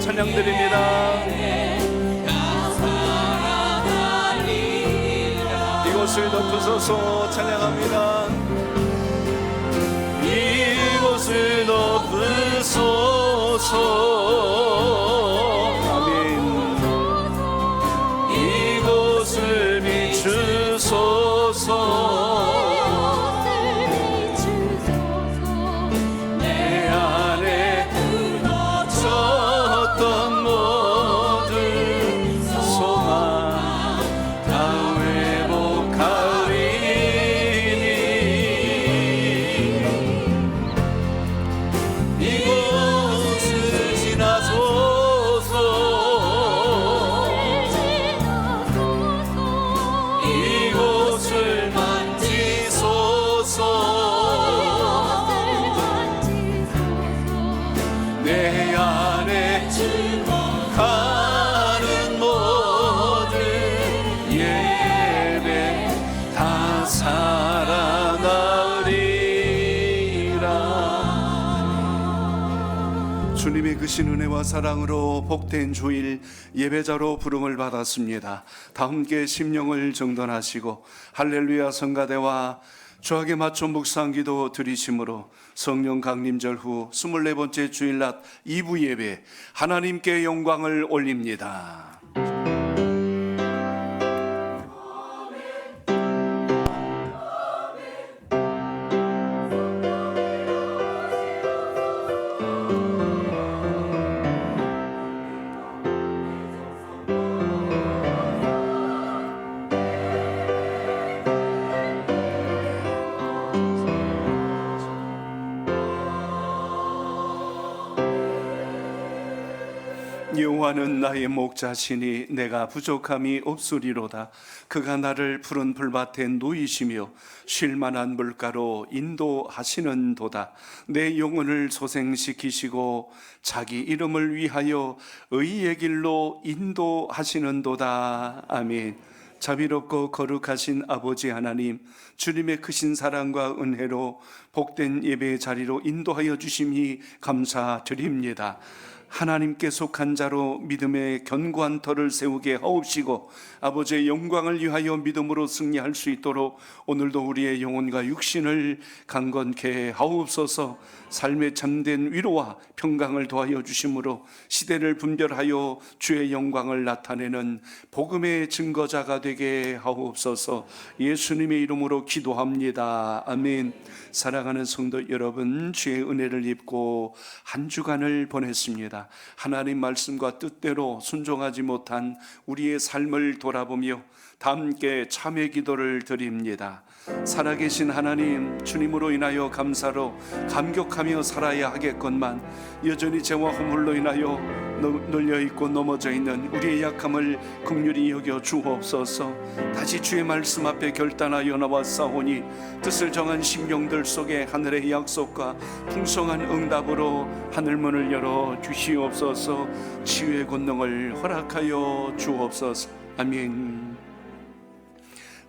찬양드립니다. 이곳을 덮으소서 찬양합니다. 이곳을 덮으소서 아멘. 이곳을 비추소서 주님의 크신 은혜와 사랑으로 복된 주일 예배자로 부름을 받았습니다. 다 함께 심령을 정돈하시고 할렐루야 성가대와 주하게 맞춰 묵상기도 드리심으로 성령 강림절 후 24번째 주일낮 2부 예배 하나님께 영광을 올립니다. 여호와는 나의 목자시니 내가 부족함이 없으리로다. 그가 나를 푸른 풀밭에 누이시며 쉴만한 물가로 인도하시는도다. 내 영혼을 소생시키시고 자기 이름을 위하여 의의 길로 인도하시는도다. 아멘. 자비롭고 거룩하신 아버지 하나님, 주님의 크신 사랑과 은혜로 복된 예배의 자리로 인도하여 주심이 감사드립니다. 하나님께 속한 자로 믿음의 견고한 터를 세우게 하옵시고 아버지의 영광을 위하여 믿음으로 승리할 수 있도록 오늘도 우리의 영혼과 육신을 강건케 하옵소서. 삶의 참된 위로와 평강을 더하여 주심으로 시대를 분별하여 주의 영광을 나타내는 복음의 증거자가 되게 하옵소서. 예수님의 이름으로 기도합니다. 아멘. 사랑하는 성도 여러분, 주의 은혜를 입고 한 주간을 보냈습니다. 하나님 말씀과 뜻대로 순종하지 못한 우리의 삶을 돌아보며 다 함께 참회 기도를 드립니다. 살아계신 하나님, 주님으로 인하여 감사로 감격하며 살아야 하겠건만 여전히 죄와 허물로 인하여 눌려있고 넘어져 있는 우리의 약함을 긍휼히 여겨 주옵소서. 다시 주의 말씀 앞에 결단하여 나왔사오니 뜻을 정한 심령들 속에 하늘의 약속과 풍성한 응답으로 하늘문을 열어 주시옵소서. 치유의 권능을 허락하여 주옵소서. 아멘.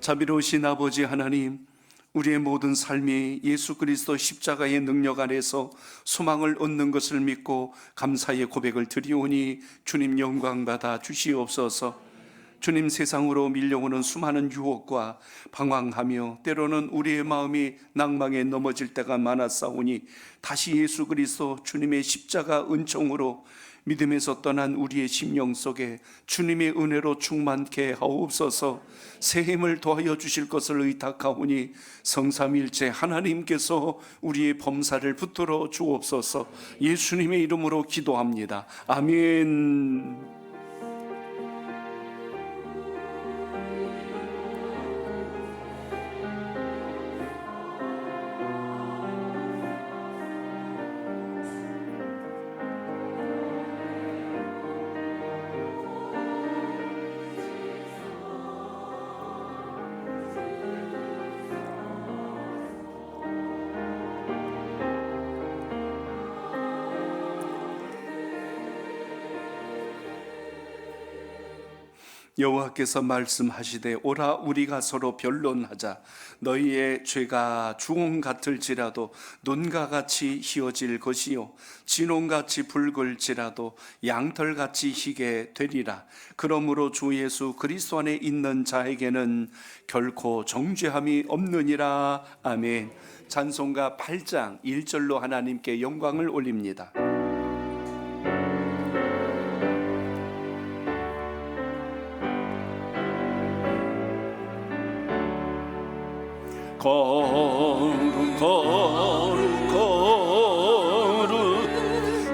자비로우신 아버지 하나님, 우리의 모든 삶이 예수 그리스도 십자가의 능력 안에서 소망을 얻는 것을 믿고 감사의 고백을 드리오니 주님 영광 받아 주시옵소서. 주님, 세상으로 밀려오는 수많은 유혹과 방황하며 때로는 우리의 마음이 낭망에 넘어질 때가 많았사오니 다시 예수 그리스도 주님의 십자가 은총으로 믿음에서 떠난 우리의 심령 속에 주님의 은혜로 충만케 하옵소서. 새 힘을 더하여 주실 것을 의탁하오니 성삼일체 하나님께서 우리의 범사를 붙들어 주옵소서. 예수님의 이름으로 기도합니다. 아멘. 여호와께서 말씀하시되 오라 우리가 서로 변론하자. 너희의 죄가 주홍 같을지라도 눈과 같이 희어질 것이요 진홍같이 붉을지라도 양털같이 희게 되리라. 그러므로 주 예수 그리스도 안에 있는 자에게는 결코 정죄함이 없느니라. 아멘. 찬송가 8장 1절로 하나님께 영광을 올립니다. 거룩 거룩 거룩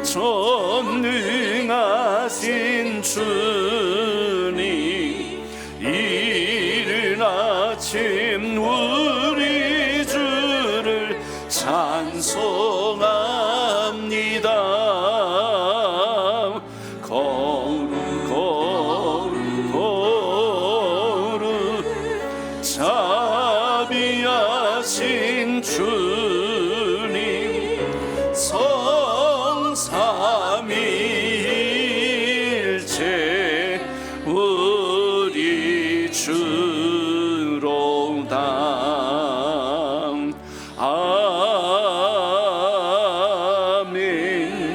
전능하신 주님, 이른 아침 우리 주를 찬송합니다. 거룩 거룩 거룩 자비하신 주님, 성삼일체 우리 주로다. 아멘.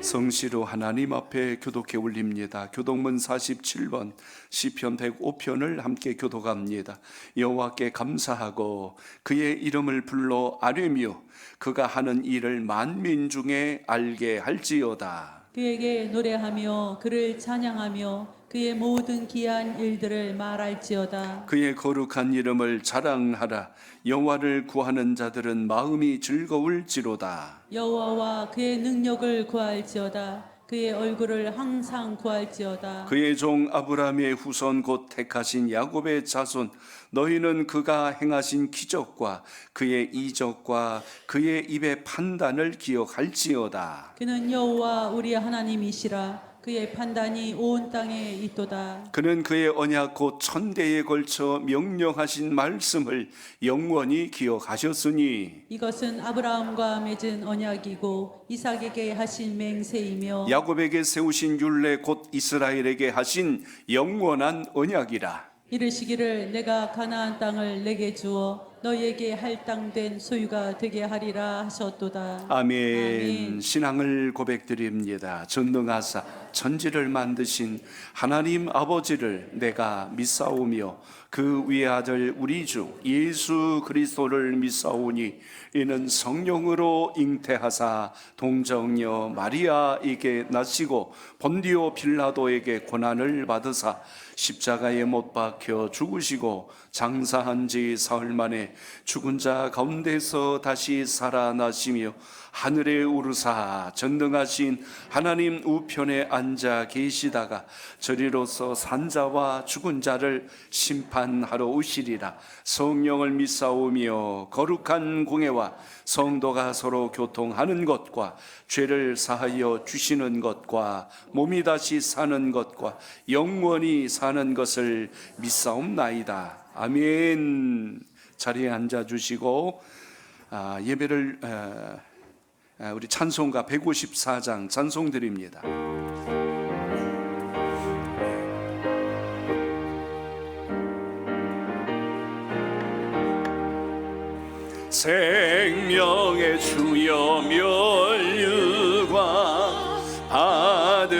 성시로 하나님 앞에 교독해 올립니다. 교독문 47번, 시편 105편을 함께 교독합니다. 여호와께 감사하고 그의 이름을 불러 아뢰며 그가 하는 일을 만민 중에 알게 할지어다. 그에게 노래하며 그를 찬양하며 그의 모든 기한 일들을 말할지어다. 그의 거룩한 이름을 자랑하라. 여호와를 구하는 자들은 마음이 즐거울지로다. 여호와와 그의 능력을 구할지어다. 그의 얼굴을 항상 구할지어다. 그의 종 아브라함의 후손 곧 택하신 야곱의 자손, 너희는 그가 행하신 기적과 그의 이적과 그의 입의 판단을 기억할지어다. 그는 여호와 우리 하나님이시라. 그의 판단이 온 땅에 있도다. 그는 그의 언약 곧 천대에 걸쳐 명령하신 말씀을 영원히 기억하셨으니 이것은 아브라함과 맺은 언약이고 이삭에게 하신 맹세이며 야곱에게 세우신 율례 곧 이스라엘에게 하신 영원한 언약이라. 이르시기를 내가 가나안 땅을 내게 주어 너희에게 할당된 소유가 되게 하리라 하셨도다. 아멘. 신앙을 고백드립니다. 전능하사 천지를 만드신 하나님 아버지를 내가 믿사오며 그 위의 아들 우리 주 예수 그리스도를 믿사오니 이는 성령으로 잉태하사 동정녀 마리아에게 나시고 본디오 빌라도에게 고난을 받으사 십자가에 못 박혀 죽으시고 장사한 지 사흘 만에 죽은 자 가운데서 다시 살아나시며 하늘에 오르사 전능하신 하나님 우편에 앉아 계시다가 저리로서 산자와 죽은 자를 심판하러 오시리라. 성령을 믿사오며 거룩한 공예와 성도가 서로 교통하는 것과 죄를 사하여 주시는 것과 몸이 다시 사는 것과 영원히 사는 것을 믿사옵나이다. 아멘. 자리에 앉아 주시고 예배를 우리 찬송가 154장 찬송 드립니다. 생명의 주여 면류관 받으시옵소서.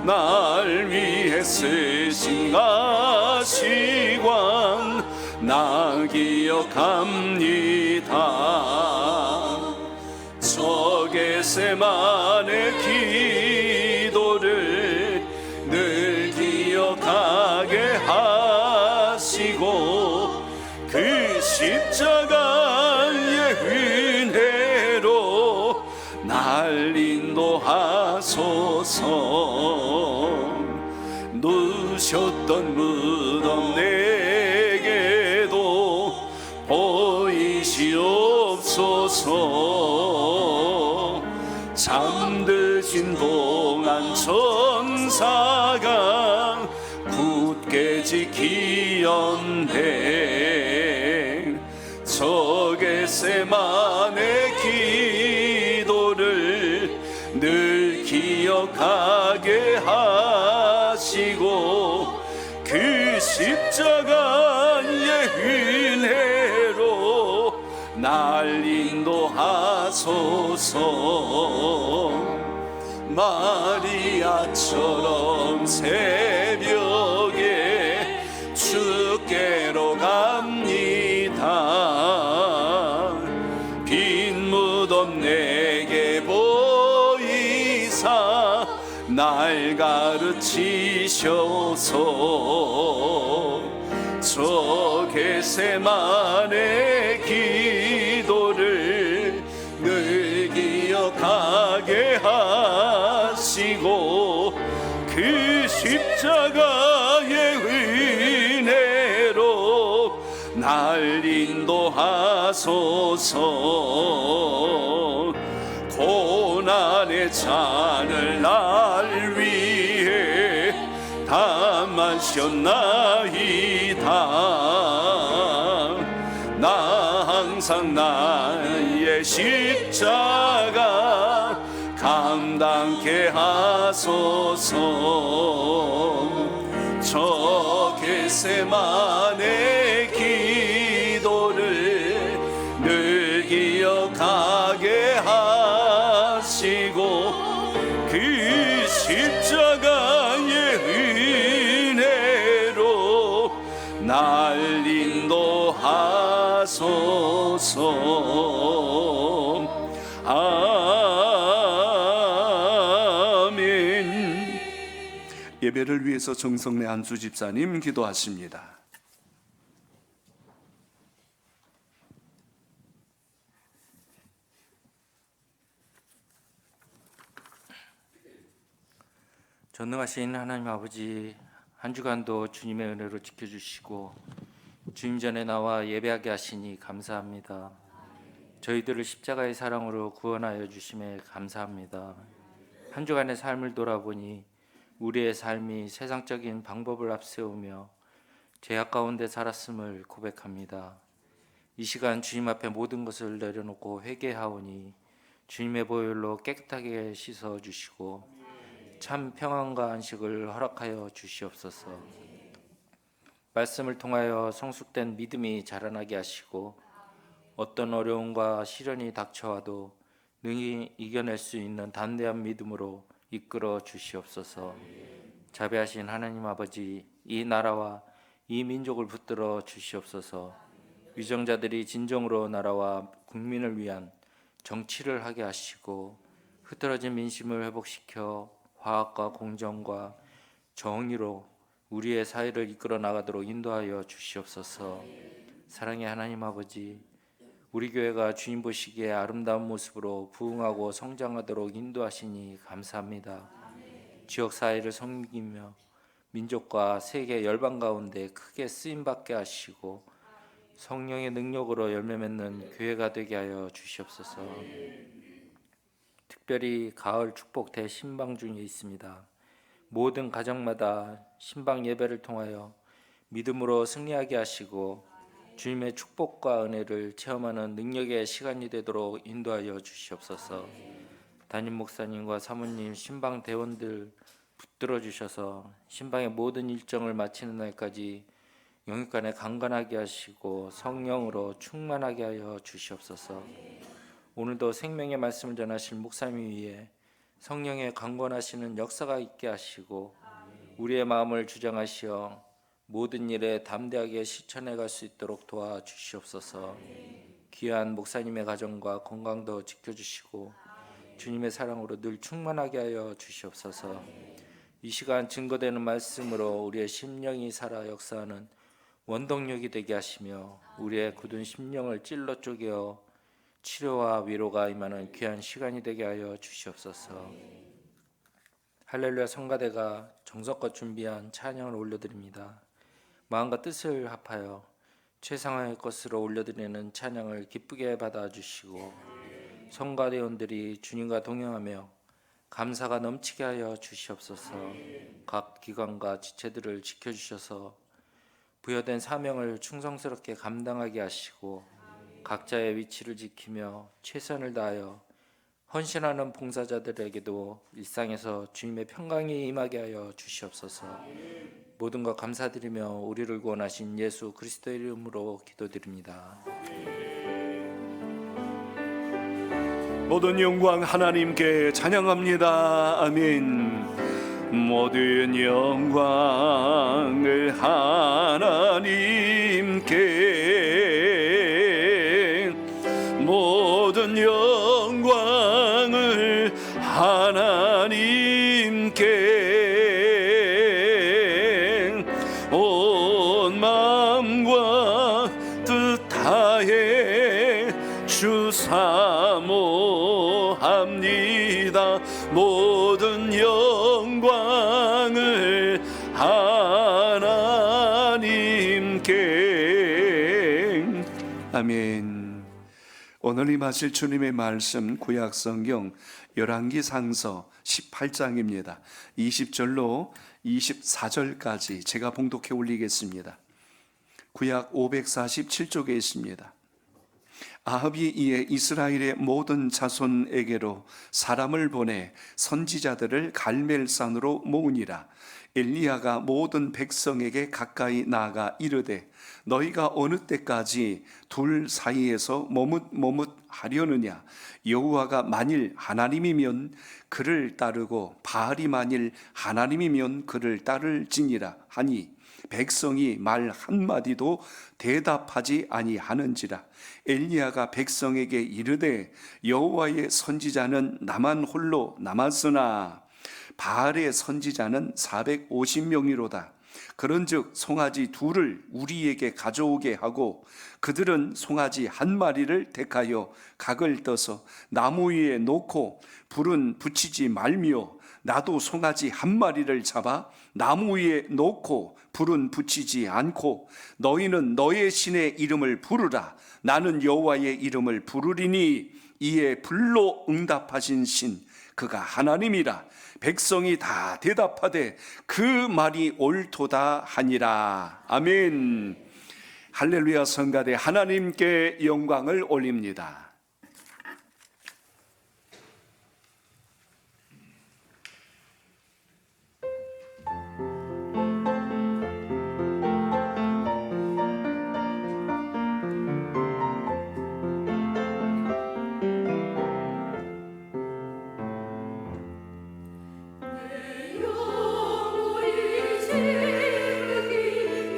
날 위해 쓰신 가시관 나 기억합니다. 저 겟세마네 기도를 늘 기억하게 하시고 그 십자가의 은혜로 날 인도하소서. 누셨던 무덤 내게도 보이시옵소서. 잠드신 동안 천사가 굳게 지키었네. 저 겟세마네 기도를 늘 기억하게 하시고 그 십자가의 은혜로 날 인도하소서. 마리아처럼 새벽에 주께로 갑니다. 빈 무덤 내게 보이사 날 가르치셔서 저 겟세마네 기도를 늘 기억하게 하시고 그 십자가의 은혜로 날 인도하소서. 고난의 잔을 날 위해 다 마셨나이다. 나 항상 나의 십자가 감당케 하소서. 저 겟세마네 기도를 늘 기억하게 하시고 그 십자가의 은혜로 날 인도하소서. 아멘. 예배를 위해서 정성래 안수 집사님 기도하십니다. 전능하신 하나님 아버지, 한 주간도 주님의 은혜로 지켜주시고 주님 전에 나와 예배하게 하시니 감사합니다. 저희들을 십자가의 사랑으로 구원하여 주심에 감사합니다. 한 주간의 삶을 돌아보니 우리의 삶이 세상적인 방법을 앞세우며 죄악 가운데 살았음을 고백합니다. 이 시간 주님 앞에 모든 것을 내려놓고 회개하오니 주님의 보혈로 깨끗하게 씻어주시고 참 평안과 안식을 허락하여 주시옵소서. 말씀을 통하여 성숙된 믿음이 자라나게 하시고 어떤 어려움과 시련이 닥쳐와도 능히 이겨낼 수 있는 담대한 믿음으로 이끌어 주시옵소서. 자비하신 하나님 아버지, 이 나라와 이 민족을 붙들어 주시옵소서. 위정자들이 진정으로 나라와 국민을 위한 정치를 하게 하시고 흐트러진 민심을 회복시켜 화합과 공정과 정의로 우리의 사회를 이끌어 나가도록 인도하여 주시옵소서. 사랑의 하나님 아버지, 우리 교회가 주님 보시기에 아름다운 모습으로 부흥하고 성장하도록 인도하시니 감사합니다. 지역 사회를 섬기며 민족과 세계 열방 가운데 크게 쓰임받게 하시고 성령의 능력으로 열매 맺는 교회가 되게 하여 주시옵소서. 특별히 가을 축복 대신방 중에 있습니다. 모든 가정마다 신방 예배를 통하여 믿음으로 승리하게 하시고 주님의 축복과 은혜를 체험하는 능력의 시간이 되도록 인도하여 주시옵소서. 담임 목사님과 사모님, 신방 대원들 붙들어 주셔서 신방의 모든 일정을 마치는 날까지 영육간에 강건하게 하시고 성령으로 충만하게 하여 주시옵소서. 오늘도 생명의 말씀을 전하실 목사님 위에 성령의 강건하시는 역사가 있게 하시고 우리의 마음을 주장하시어 모든 일에 담대하게 실천해 갈 수 있도록 도와주시옵소서. 귀한 목사님의 가정과 건강도 지켜주시고 주님의 사랑으로 늘 충만하게 하여 주시옵소서. 이 시간 증거되는 말씀으로 우리의 심령이 살아 역사하는 원동력이 되게 하시며 우리의 굳은 심령을 찔러 쪼개어 치료와 위로가 임하는 귀한 시간이 되게 하여 주시옵소서. 할렐루야 성가대가 정성껏 준비한 찬양을 올려드립니다. 마음과 뜻을 합하여 최상의 것으로 올려드리는 찬양을 기쁘게 받아주시고 성가대원들이 주님과 동행하며 감사가 넘치게 하여 주시옵소서. 각 기관과 지체들을 지켜주셔서 부여된 사명을 충성스럽게 감당하게 하시고 각자의 위치를 지키며 최선을 다하여 헌신하는 봉사자들에게도 일상에서 주님의 평강이 임하게 하여 주시옵소서. 모든 것 감사드리며 우리를 구원하신 예수 그리스도의 이름으로 기도드립니다. 모든 영광 하나님께 찬양합니다. 아멘. 모든 영광을 하나님께, 모든 영광을 하나님께, 온 마음과 뜻 다해 주 사모합니다. 모든 영광을 하나님께. 아멘. 오늘 임하실 주님의 말씀 구약성경 열왕기상서 18장입니다. 20절로 24절까지 제가 봉독해 올리겠습니다. 구약 547쪽에 있습니다. 아합이 이에 이스라엘의 모든 자손에게로 사람을 보내 선지자들을 갈멜산으로 모으니라. 엘리야가 모든 백성에게 가까이 나아가 이르되 너희가 어느 때까지 둘 사이에서 머뭇하려느냐. 여호와가 만일 하나님이면 그를 따르고 바알이 만일 하나님이면 그를 따를지니라 하니 백성이 말 한마디도 대답하지 아니하는지라. 엘리야가 백성에게 이르되 여호와의 선지자는 나만 홀로 남았으나 바알의 선지자는 450명이로다. 그런즉 송아지 둘을 우리에게 가져오게 하고 그들은 송아지 한 마리를 택하여 각을 떠서 나무 위에 놓고 불은 붙이지 말며 나도 송아지 한 마리를 잡아 나무 위에 놓고 불은 붙이지 않고 너희는 너의 신의 이름을 부르라. 나는 여호와의 이름을 부르리니 이에 불로 응답하신 신 그가 하나님이라. 백성이 다 대답하되 그 말이 옳도다 하니라. 아멘. 할렐루야 성가대 하나님께 영광을 올립니다.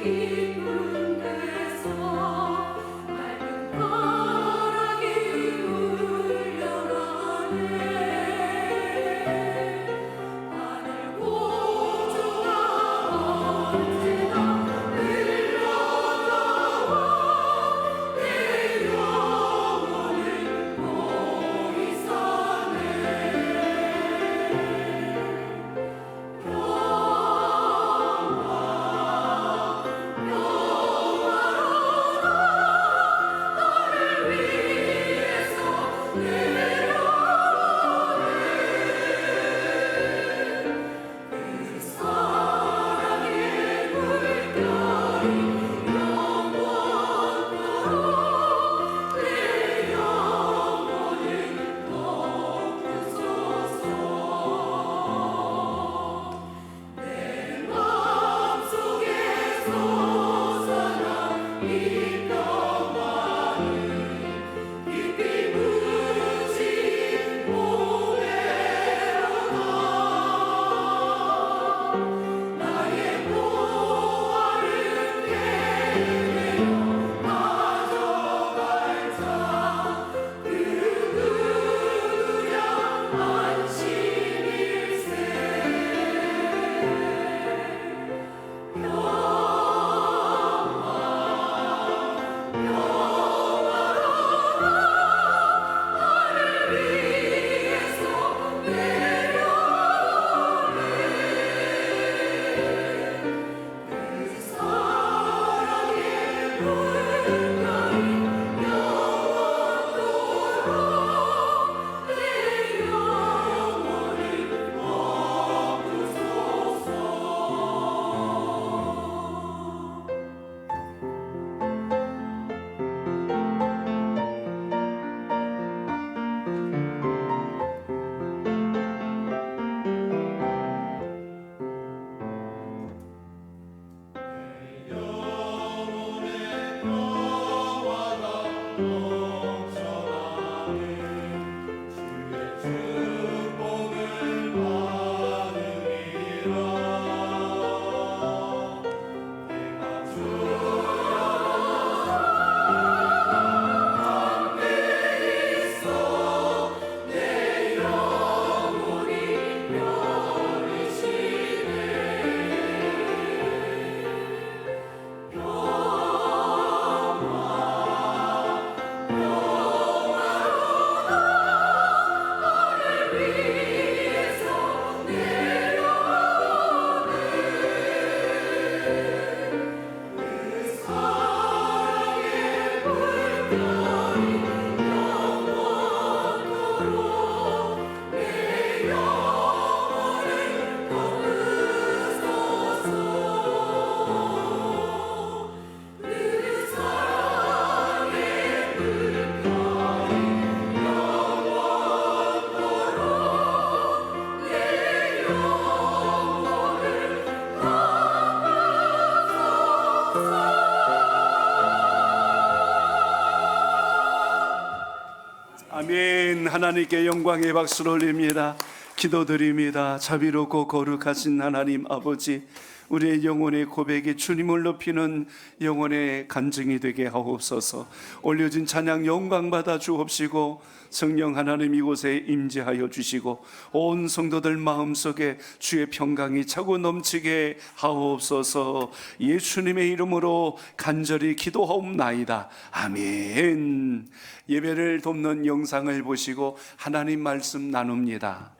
깊은 데서 맑은 거라기 아멘. 하나님께 영광의 박수를 올립니다. 기도드립니다. 자비롭고 거룩하신 하나님 아버지, 우리의 영혼의 고백이 주님을 높이는 영혼의 간증이 되게 하옵소서. 올려진 찬양 영광 받아 주옵시고, 성령 하나님 이곳에 임재하여 주시고, 온 성도들 마음속에 주의 평강이 차고 넘치게 하옵소서. 예수님의 이름으로 간절히 기도하옵나이다. 아멘. 예배를 돕는 영상을 보시고 하나님 말씀 나눕니다.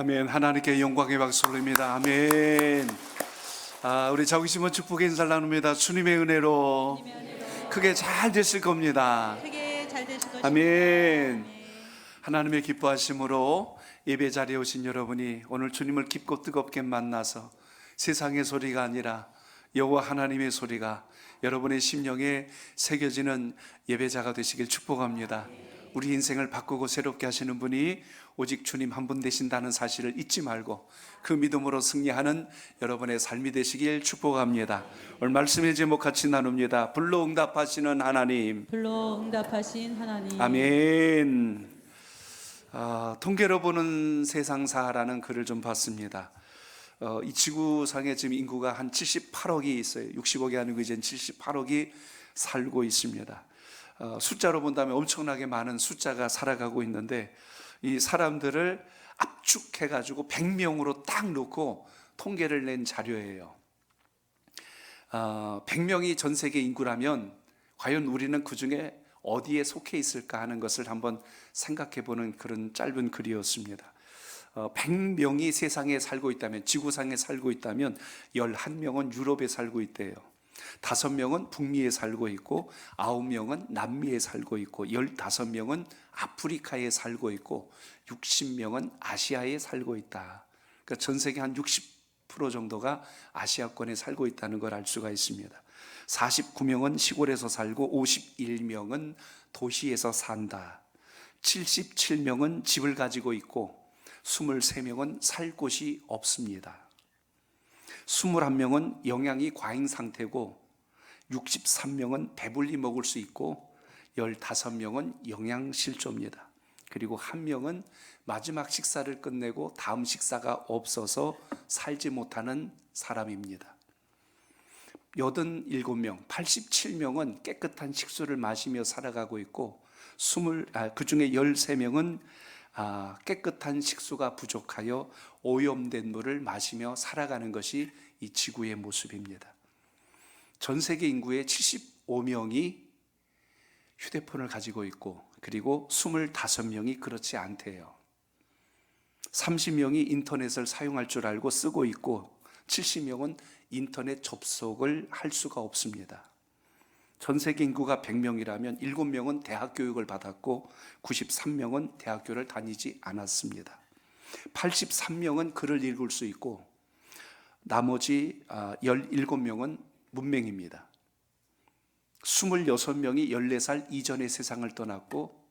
아멘. 하나님께 영광의 박수 올립니다. 아멘. 우리 자우심은 축복의 인사를 나눕니다. 주님의 은혜로 크게 잘 되실 겁니다. 크게 잘 되실 것입니다. 아멘. 하나님의 기뻐하심으로 예배 자리에 오신 여러분이 오늘 주님을 깊고 뜨겁게 만나서 세상의 소리가 아니라 여호와 하나님의 소리가 여러분의 심령에 새겨지는 예배자가 되시길 축복합니다. 우리 인생을 바꾸고 새롭게 하시는 분이 오직 주님 한 분 되신다는 사실을 잊지 말고 그 믿음으로 승리하는 여러분의 삶이 되시길 축복합니다. 오늘 말씀의 제목 같이 나눕니다. 불로 응답하시는 하나님. 불로 응답하신 하나님. 아멘. 통계로 보는 세상사라는 글을 좀 봤습니다. 이 지구상에 지금 인구가 한 78억이 있어요. 60억이 아니고 이제 78억이 살고 있습니다. 숫자로 본다면 엄청나게 많은 숫자가 살아가고 있는데 이 사람들을 압축해가지고 100명으로 딱 놓고 통계를 낸 자료예요. 100명이 전 세계 인구라면 과연 우리는 그 중에 어디에 속해 있을까 하는 것을 한번 생각해 보는 그런 짧은 글이었습니다. 100명이 세상에 살고 있다면, 지구상에 살고 있다면 11명은 유럽에 살고 있대요. 5명은 북미에 살고 있고 9명은 남미에 살고 있고 15명은 아프리카에 살고 있고 60명은 아시아에 살고 있다. 그러니까 전 세계 한 60% 정도가 아시아권에 살고 있다는 걸 알 수가 있습니다. 49명은 시골에서 살고 51명은 도시에서 산다. 77명은 집을 가지고 있고 23명은 살 곳이 없습니다. 21명은 영양이 과잉 상태고 63명은 배불리 먹을 수 있고 15명은 영양실조입니다. 그리고 1명은 마지막 식사를 끝내고 다음 식사가 없어서 살지 못하는 사람입니다. 87명, 87명은 깨끗한 식수를 마시며 살아가고 있고 그 중에 13명은 깨끗한 식수가 부족하여 오염된 물을 마시며 살아가는 것이 이 지구의 모습입니다. 전 세계 인구의 75명이 휴대폰을 가지고 있고 그리고 25명이 그렇지 않대요. 30명이 인터넷을 사용할 줄 알고 쓰고 있고 70명은 인터넷 접속을 할 수가 없습니다. 전 세계 인구가 100명이라면 7명은 대학 교육을 받았고 93명은 대학교를 다니지 않았습니다. 83명은 글을 읽을 수 있고 나머지 17명은 문맹입니다. 26명이 14살 이전의 세상을 떠났고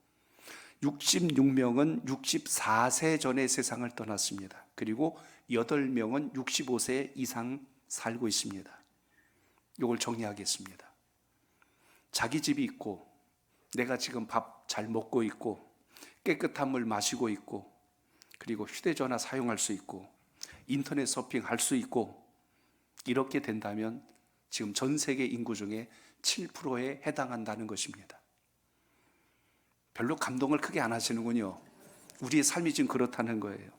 66명은 64세 전의 세상을 떠났습니다. 그리고 8명은 65세 이상 살고 있습니다. 이걸 정리하겠습니다. 자기 집이 있고 내가 지금 밥 잘 먹고 있고 깨끗한 물 마시고 있고 그리고 휴대전화 사용할 수 있고 인터넷 서핑할 수 있고 이렇게 된다면 지금 전 세계 인구 중에 7%에 해당한다는 것입니다. 별로 감동을 크게 안 하시는군요. 우리의 삶이 지금 그렇다는 거예요.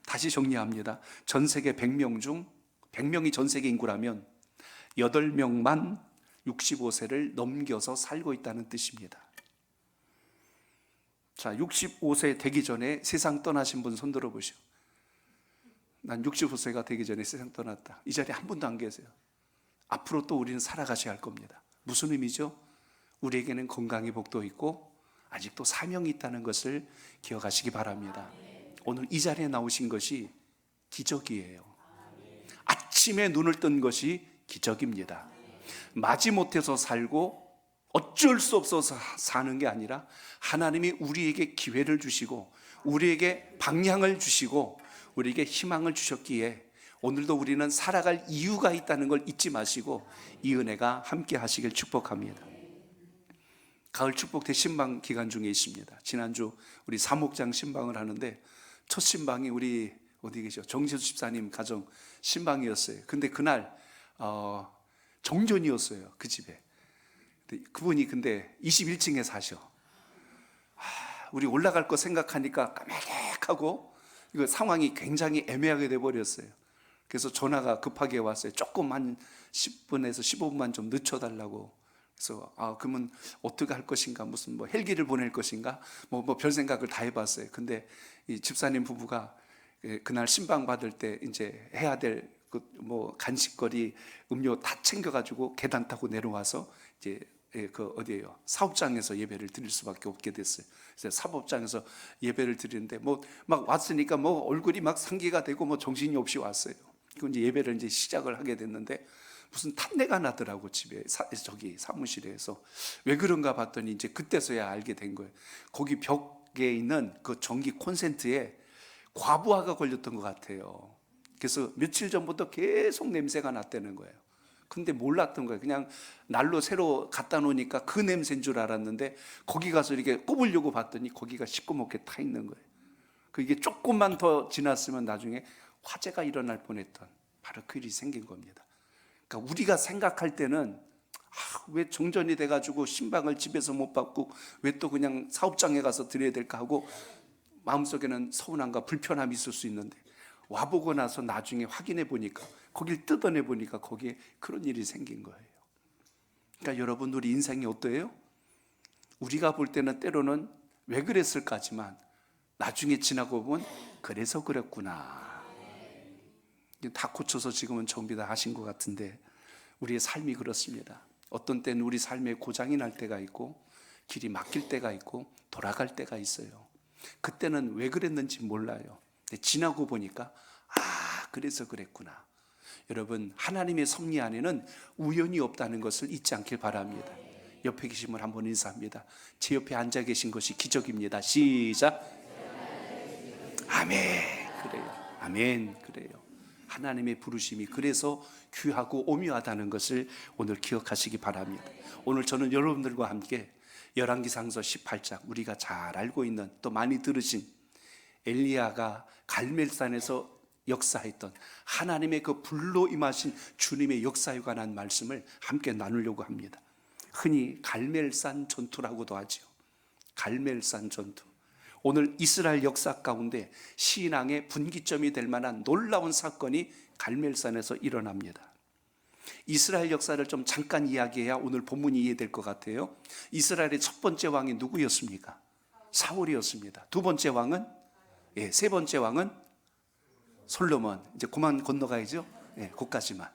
다시 정리합니다. 전 세계 100명 중 100명이 전 세계 인구라면 8명만 65세를 넘겨서 살고 있다는 뜻입니다. 자, 65세 되기 전에 세상 떠나신 분 손 들어보시오. 난 65세가 되기 전에 세상 떠났다. 이 자리에 한 분도 안 계세요. 앞으로 또 우리는 살아가셔야 할 겁니다. 무슨 의미죠? 우리에게는 건강의 복도 있고 아직도 사명이 있다는 것을 기억하시기 바랍니다. 오늘 이 자리에 나오신 것이 기적이에요. 아침에 눈을 뜬 것이 기적입니다. 마지못해서 살고 어쩔 수 없어서 사는 게 아니라 하나님이 우리에게 기회를 주시고 우리에게 방향을 주시고 우리에게 희망을 주셨기에 오늘도 우리는 살아갈 이유가 있다는 걸 잊지 마시고 이 은혜가 함께 하시길 축복합니다. 가을 축복대 신방 기간 중에 있습니다. 지난주 우리 사목장 신방을 하는데 첫 신방이 우리 어디 계셔? 정재수 집사님 가정 신방이었어요. 근데 그날 정전이었어요. 그 집에. 그분이 근데 21층에 사셔. 우리 올라갈 거 생각하니까 까매득하고 이거 상황이 굉장히 애매하게 돼버렸어요. 그래서 전화가 급하게 왔어요. 조금 한 10분에서 15분만 좀 늦춰달라고. 그래서 그러면 어떻게 할 것인가, 무슨 헬기를 보낼 것인가, 별 생각을 다 해봤어요. 근데 이 집사님 부부가 그날 신방 받을 때 이제 해야 될 뭐 간식거리, 음료 다 챙겨가지고 계단 타고 내려와서 이제 그 어디예요? 사업장에서 예배를 드릴 수밖에 없게 됐어요. 그래서 사업장에서 예배를 드리는데 뭐 막 왔으니까 뭐 얼굴이 막 상기가 되고 뭐 정신이 없이 왔어요. 그 이제 예배를 이제 시작을 하게 됐는데 무슨 탄내가 나더라고 집에 저기 사무실에서. 왜 그런가 봤더니 이제 그때서야 알게 된 거예요. 거기 벽에 있는 그 전기 콘센트에 과부하가 걸렸던 것 같아요. 그래서 며칠 전부터 계속 냄새가 났다는 거예요. 근데 몰랐던 거예요. 그냥 난로 새로 갖다 놓으니까 그 냄새인 줄 알았는데 거기 가서 이렇게 꼽으려고 봤더니 거기가 시꺼멓게 타 있는 거예요. 이게 조금만 더 지났으면 나중에 화재가 일어날 뻔했던 바로 그 일이 생긴 겁니다. 그러니까 우리가 생각할 때는 왜 정전이 돼가지고 신방을 집에서 못 받고 왜 또 그냥 사업장에 가서 드려야 될까 하고 마음속에는 서운함과 불편함이 있을 수 있는데 와보고 나서 나중에 확인해 보니까 거길 뜯어내 보니까 거기에 그런 일이 생긴 거예요. 그러니까 여러분 우리 인생이 어때요? 우리가 볼 때는 때로는 왜 그랬을까지만 나중에 지나고 보면 그래서 그랬구나. 다 고쳐서 지금은 정비 다 하신 것 같은데 우리의 삶이 그렇습니다. 어떤 때는 우리 삶에 고장이 날 때가 있고 길이 막힐 때가 있고 돌아갈 때가 있어요. 그때는 왜 그랬는지 몰라요. 근데 지나고 보니까 그래서 그랬구나. 여러분 하나님의 섭리 안에는 우연이 없다는 것을 잊지 않길 바랍니다. 옆에 계신 분 한번 인사합니다. 제 옆에 앉아 계신 것이 기적입니다. 시작. 아멘. 그래요. 아멘. 그래요. 하나님의 부르심이 그래서 귀하고 오묘하다는 것을 오늘 기억하시기 바랍니다. 오늘 저는 여러분들과 함께 열왕기상서 18장 우리가 잘 알고 있는 또 많이 들으신 엘리야가 갈멜산에서 역사했던 하나님의 그 불로 임하신 주님의 역사에 관한 말씀을 함께 나누려고 합니다. 흔히 갈멜산 전투라고도 하죠. 갈멜산 전투. 오늘 이스라엘 역사 가운데 신앙의 분기점이 될 만한 놀라운 사건이 갈멜산에서 일어납니다. 이스라엘 역사를 좀 잠깐 이야기해야 오늘 본문이 이해될 것 같아요. 이스라엘의 첫 번째 왕이 누구였습니까? 사울이었습니다. 두 번째 왕은? 세 번째 왕은? 솔로몬. 이제 그만 건너가야죠. 거기까지만.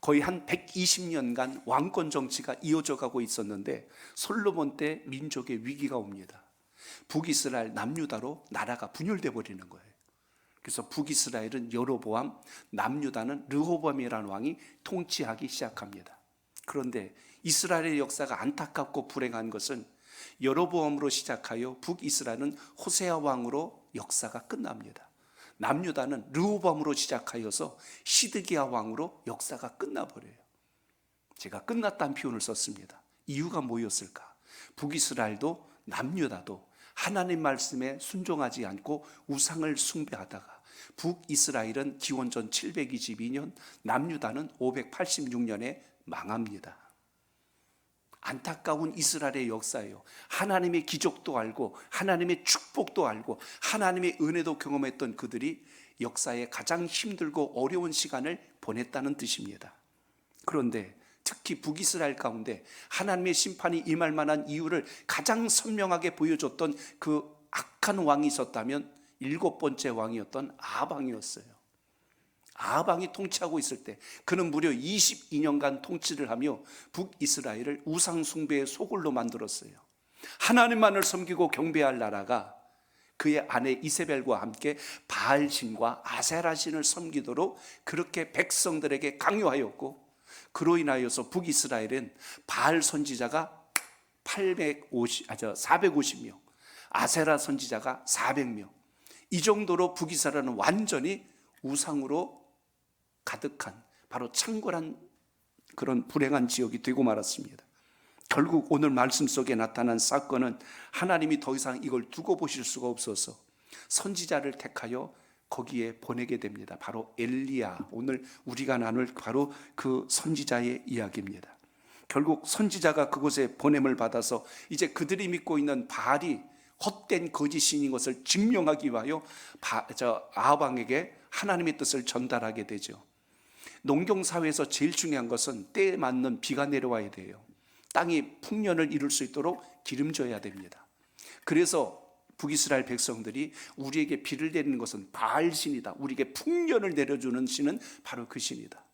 거의 한 120년간 왕권 정치가 이어져 가고 있었는데 솔로몬 때 민족의 위기가 옵니다. 북이스라엘 남유다로 나라가 분열돼 버리는 거예요. 그래서 북이스라엘은 여로보암, 남유다는 르호보암이라는 왕이 통치하기 시작합니다. 그런데 이스라엘의 역사가 안타깝고 불행한 것은 여로보암으로 시작하여 북이스라엘은 호세아 왕으로 역사가 끝납니다. 남유다는 르호보암으로 시작하여서 시드기야 왕으로 역사가 끝나버려요. 제가 끝났다는 표현을 썼습니다. 이유가 뭐였을까? 북이스라엘도 남유다도 하나님 말씀에 순종하지 않고 우상을 숭배하다가 북이스라엘은 기원전 722년, 남유다는 586년에 망합니다. 안타까운 이스라엘의 역사예요. 하나님의 기적도 알고 하나님의 축복도 알고 하나님의 은혜도 경험했던 그들이 역사에 가장 힘들고 어려운 시간을 보냈다는 뜻입니다. 그런데 특히 북이스라엘 가운데 하나님의 심판이 임할 만한 이유를 가장 선명하게 보여줬던 그 악한 왕이 있었다면 7번째 왕이었던 아합왕이었어요. 아합왕이 통치하고 있을 때 그는 무려 22년간 통치를 하며 북이스라엘을 우상 숭배의 소굴로 만들었어요. 하나님만을 섬기고 경배할 나라가 그의 아내 이세벨과 함께 바알신과 아세라신을 섬기도록 그렇게 백성들에게 강요하였고, 그로 인하여서 북이스라엘은 바알 선지자가 450명, 아세라 선지자가 400명, 이 정도로 북이스라엘은 완전히 우상으로 가득한 바로 창궐한 그런 불행한 지역이 되고 말았습니다. 결국 오늘 말씀 속에 나타난 사건은 하나님이 더 이상 이걸 두고 보실 수가 없어서 선지자를 택하여 거기에 보내게 됩니다. 바로 엘리야, 오늘 우리가 나눌 바로 그 선지자의 이야기입니다. 결국 선지자가 그곳에 보냄을 받아서 이제 그들이 믿고 있는 바알이 헛된 거짓신인 것을 증명하기 위하여 아합 왕에게 하나님의 뜻을 전달하게 되죠. 농경사회에서 제일 중요한 것은 때에 맞는 비가 내려와야 돼요. 땅이 풍년을 이룰 수 있도록 기름져야 됩니다. 그래서 북이스라엘 백성들이 우리에게 비를 내리는 것은 바알신이다, 우리에게 풍년을 내려주는 신은 바로 그 신이다.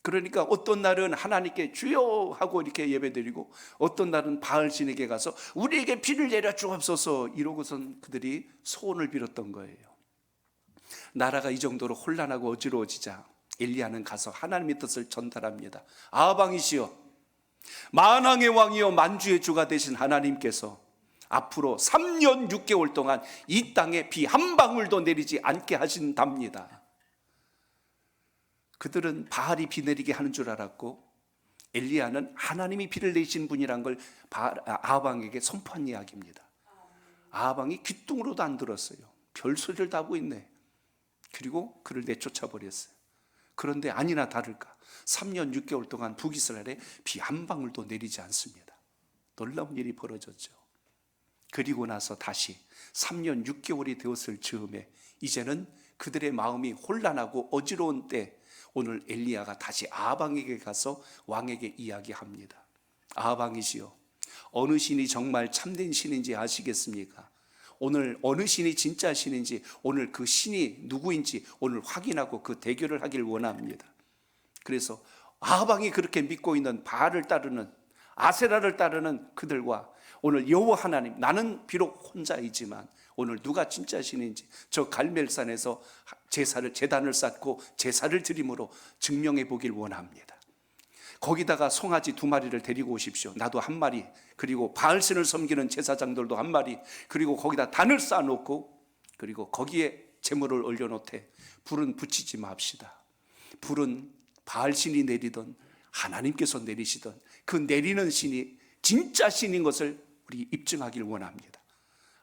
그러니까 어떤 날은 하나님께 주여 하고 이렇게 예배드리고, 어떤 날은 바알신에게 가서 우리에게 비를 내려 주옵소서 이러고선 그들이 소원을 빌었던 거예요. 나라가 이 정도로 혼란하고 어지러워지자 엘리야는 가서 하나님의 뜻을 전달합니다. 아방이시여, 만왕의 왕이여 만주의 주가 되신 하나님께서 앞으로 3년 6개월 동안 이 땅에 비 한 방울도 내리지 않게 하신답니다. 그들은 바알이 비 내리게 하는 줄 알았고, 엘리야는 하나님이 비를 내신 분이란 걸 아방에게 선포한 이야기입니다. 아방이 귓등으로도 안 들었어요. 별소리를 다 하고 있네. 그리고 그를 내쫓아 버렸어요. 그런데 아니나 다를까 3년 6개월 동안 북이스라엘에 비 한 방울도 내리지 않습니다. 놀라운 일이 벌어졌죠. 그리고 나서 다시 3년 6개월이 되었을 즈음에 이제는 그들의 마음이 혼란하고 어지러운 때, 오늘 엘리야가 다시 아방에게 가서 왕에게 이야기합니다. 아방이시여, 어느 신이 정말 참된 신인지 아시겠습니까? 오늘 어느 신이 진짜 신인지, 오늘 그 신이 누구인지 오늘 확인하고 그 대결을 하길 원합니다. 그래서 아방이 그렇게 믿고 있는 바알을 따르는, 아세라를 따르는 그들과 오늘 여호와 하나님, 나는 비록 혼자이지만 오늘 누가 진짜 신인지 저 갈멜산에서 제단을 쌓고 제사를 드림으로 증명해 보길 원합니다. 거기다가 송아지 2마리를 데리고 오십시오. 나도 1마리, 그리고 바알신을 섬기는 제사장들도 1마리, 그리고 거기다 단을 쌓아놓고, 그리고 거기에 제물을 올려놓되 불은 붙이지 맙시다. 불은 바알신이 내리던 하나님께서 내리시던 그 내리는 신이 진짜 신인 것을 우리 입증하길 원합니다.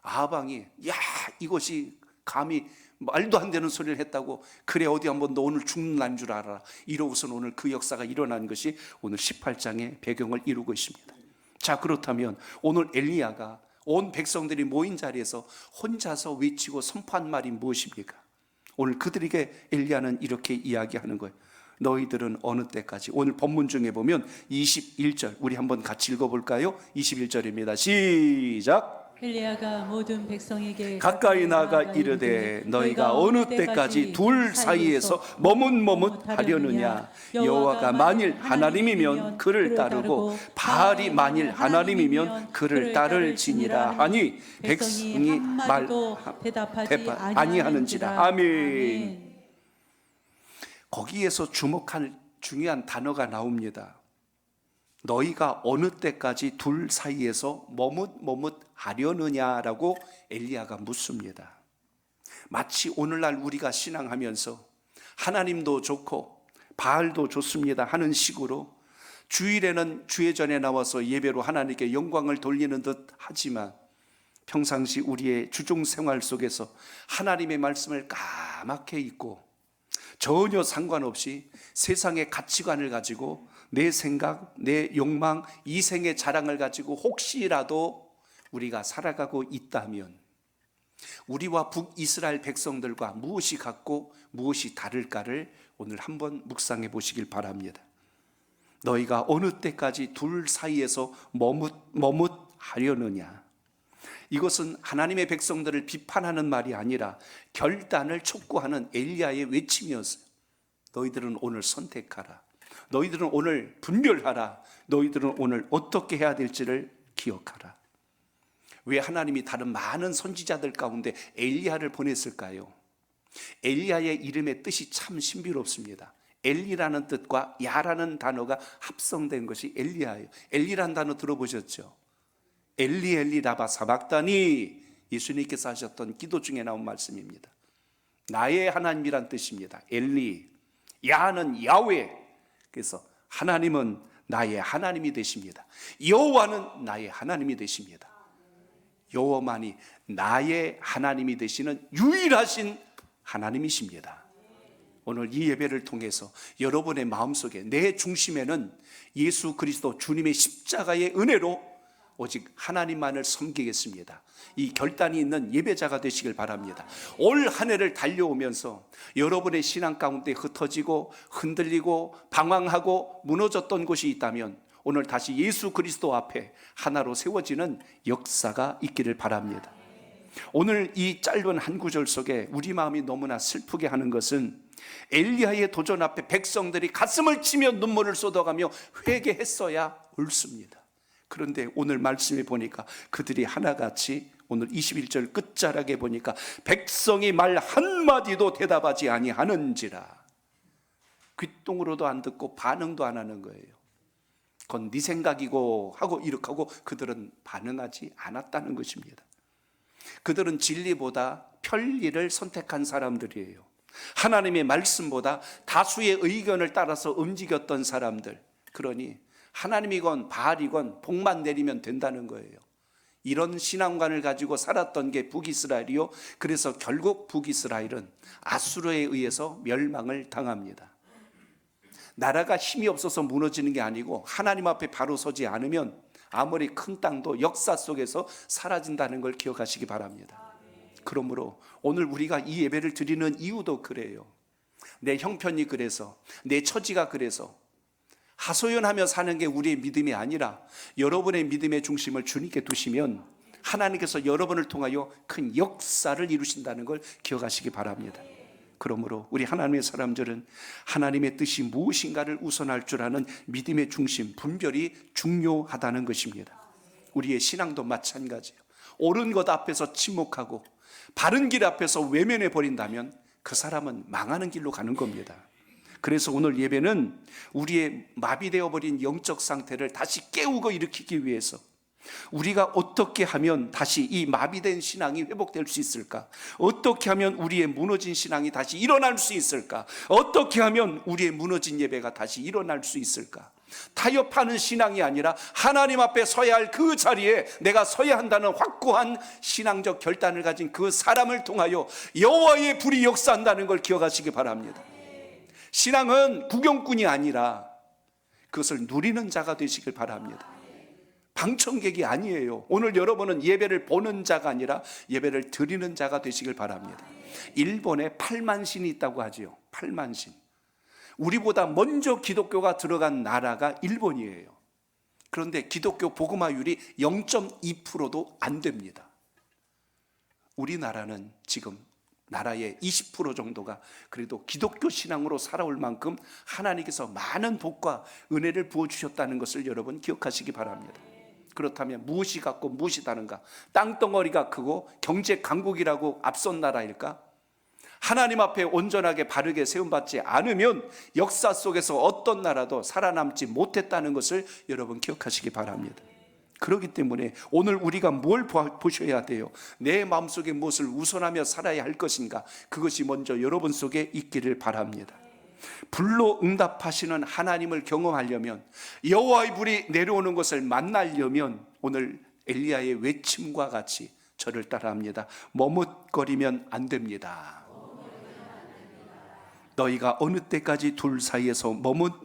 아방이 야, 이것이 감히 말도 안 되는 소리를 했다고, 그래 어디 한번 너 오늘 죽는 날 줄 알아라, 이러고선 오늘 그 역사가 일어난 것이 오늘 18장의 배경을 이루고 있습니다. 자, 그렇다면 오늘 엘리야가 온 백성들이 모인 자리에서 혼자서 외치고 선포한 말이 무엇입니까? 오늘 그들에게 엘리야는 이렇게 이야기하는 거예요. 너희들은 어느 때까지, 오늘 본문 중에 보면 21절 우리 한번 같이 읽어볼까요? 21절입니다. 시작. 엘리야가 모든 백성에게 가까이 나가 이르되 너희가 어느 때까지 둘 사이에서 머뭇머뭇하려느냐? 여호와가 만일 하나님이면 그를 따르고 바알이 만일 하나님이면 그를 따를지니라 하니 백성이 대답하지 아니하는지라. 아멘. 거기에서 주목할 중요한 단어가 나옵니다. 너희가 어느 때까지 둘 사이에서 머뭇머뭇하려느냐라고 엘리야가 묻습니다. 마치 오늘날 우리가 신앙하면서 하나님도 좋고 바알도 좋습니다 하는 식으로 주일에는 주회전에 나와서 예배로 하나님께 영광을 돌리는 듯 하지만, 평상시 우리의 주종 생활 속에서 하나님의 말씀을 까맣게 잊고 전혀 상관없이 세상의 가치관을 가지고 내 생각, 내 욕망, 이생의 자랑을 가지고 혹시라도 우리가 살아가고 있다면 우리와 북이스라엘 백성들과 무엇이 같고 무엇이 다를까를 오늘 한번 묵상해 보시길 바랍니다. 너희가 어느 때까지 둘 사이에서 머뭇하려느냐? 이것은 하나님의 백성들을 비판하는 말이 아니라 결단을 촉구하는 엘리야의 외침이었어요. 너희들은 오늘 선택하라. 너희들은 오늘 분별하라. 너희들은 오늘 어떻게 해야 될지를 기억하라. 왜 하나님이 다른 많은 선지자들 가운데 엘리야를 보냈을까요? 엘리야의 이름의 뜻이 참 신비롭습니다. 엘리라는 뜻과 야라는 단어가 합성된 것이 엘리야예요. 엘리라는 단어 들어보셨죠? 엘리 엘리 라바 사박다니, 예수님께서 하셨던 기도 중에 나온 말씀입니다. 나의 하나님이란 뜻입니다. 엘리, 야는 야훼. 그래서 하나님은 나의 하나님이 되십니다. 여호와는 나의 하나님이 되십니다. 여호와만이 나의 하나님이 되시는 유일하신 하나님이십니다. 오늘 이 예배를 통해서 여러분의 마음속에, 내 중심에는 예수 그리스도 주님의 십자가의 은혜로 오직 하나님만을 섬기겠습니다, 이 결단이 있는 예배자가 되시길 바랍니다. 올 한 해를 달려오면서 여러분의 신앙 가운데 흩어지고 흔들리고 방황하고 무너졌던 곳이 있다면 오늘 다시 예수 그리스도 앞에 하나로 세워지는 역사가 있기를 바랍니다. 오늘 이 짧은 한 구절 속에 우리 마음이 너무나 슬프게 하는 것은 엘리야의 도전 앞에 백성들이 가슴을 치며 눈물을 쏟아가며 회개했어야 옳습니다. 그런데 오늘 말씀에 보니까 그들이 하나같이 오늘 21절 끝자락에 보니까 백성이 말 한마디도 대답하지 아니하는지라. 귓등으로도 안 듣고 반응도 안 하는 거예요. 그건 네 생각이고 하고 이렇게 하고 그들은 반응하지 않았다는 것입니다. 그들은 진리보다 편리를 선택한 사람들이에요. 하나님의 말씀보다 다수의 의견을 따라서 움직였던 사람들. 그러니 하나님이건 바알이건 복만 내리면 된다는 거예요. 이런 신앙관을 가지고 살았던 게 북이스라엘이요. 그래서 결국 북이스라엘은 아수르에 의해서 멸망을 당합니다. 나라가 힘이 없어서 무너지는 게 아니고 하나님 앞에 바로 서지 않으면 아무리 큰 땅도 역사 속에서 사라진다는 걸 기억하시기 바랍니다. 그러므로 오늘 우리가 이 예배를 드리는 이유도 그래요. 내 형편이 그래서, 내 처지가 그래서 하소연하며 사는 게 우리의 믿음이 아니라 여러분의 믿음의 중심을 주님께 두시면 하나님께서 여러분을 통하여 큰 역사를 이루신다는 걸 기억하시기 바랍니다. 그러므로 우리 하나님의 사람들은 하나님의 뜻이 무엇인가를 우선할 줄 아는 믿음의 중심, 분별이 중요하다는 것입니다. 우리의 신앙도 마찬가지예요. 옳은 것 앞에서 침묵하고 바른 길 앞에서 외면해 버린다면 그 사람은 망하는 길로 가는 겁니다. 그래서 오늘 예배는 우리의 마비되어 버린 영적 상태를 다시 깨우고 일으키기 위해서 우리가 어떻게 하면 다시 이 마비된 신앙이 회복될 수 있을까? 어떻게 하면 우리의 무너진 신앙이 다시 일어날 수 있을까? 어떻게 하면 우리의 무너진 예배가 다시 일어날 수 있을까? 타협하는 신앙이 아니라 하나님 앞에 서야 할 그 자리에 내가 서야 한다는 확고한 신앙적 결단을 가진 그 사람을 통하여 여호와의 불이 역사한다는 걸 기억하시기 바랍니다. 신앙은 구경꾼이 아니라 그것을 누리는 자가 되시길 바랍니다. 방청객이 아니에요. 오늘 여러분은 예배를 보는 자가 아니라 예배를 드리는 자가 되시길 바랍니다. 일본에 8만 신이 있다고 하지요. 8만 신. 우리보다 먼저 기독교가 들어간 나라가 일본이에요. 그런데 기독교 복음화율이 0.2%도 안 됩니다. 우리나라는 지금 나라의 20% 정도가 그래도 기독교 신앙으로 살아올 만큼 하나님께서 많은 복과 은혜를 부어주셨다는 것을 여러분 기억하시기 바랍니다. 그렇다면 무엇이 같고 무엇이 다른가? 땅덩어리가 크고 경제 강국이라고 앞선 나라일까? 하나님 앞에 온전하게 바르게 세움받지 않으면 역사 속에서 어떤 나라도 살아남지 못했다는 것을 여러분 기억하시기 바랍니다. 그렇기 때문에 오늘 우리가 뭘 보셔야 돼요? 내 마음속에 무엇을 우선하며 살아야 할 것인가? 그것이 먼저 여러분 속에 있기를 바랍니다. 불로 응답하시는 하나님을 경험하려면, 여호와의 불이 내려오는 것을 만나려면 오늘 엘리야의 외침과 같이 저를 따라합니다. 머뭇거리면 안 됩니다. 너희가 어느 때까지 둘 사이에서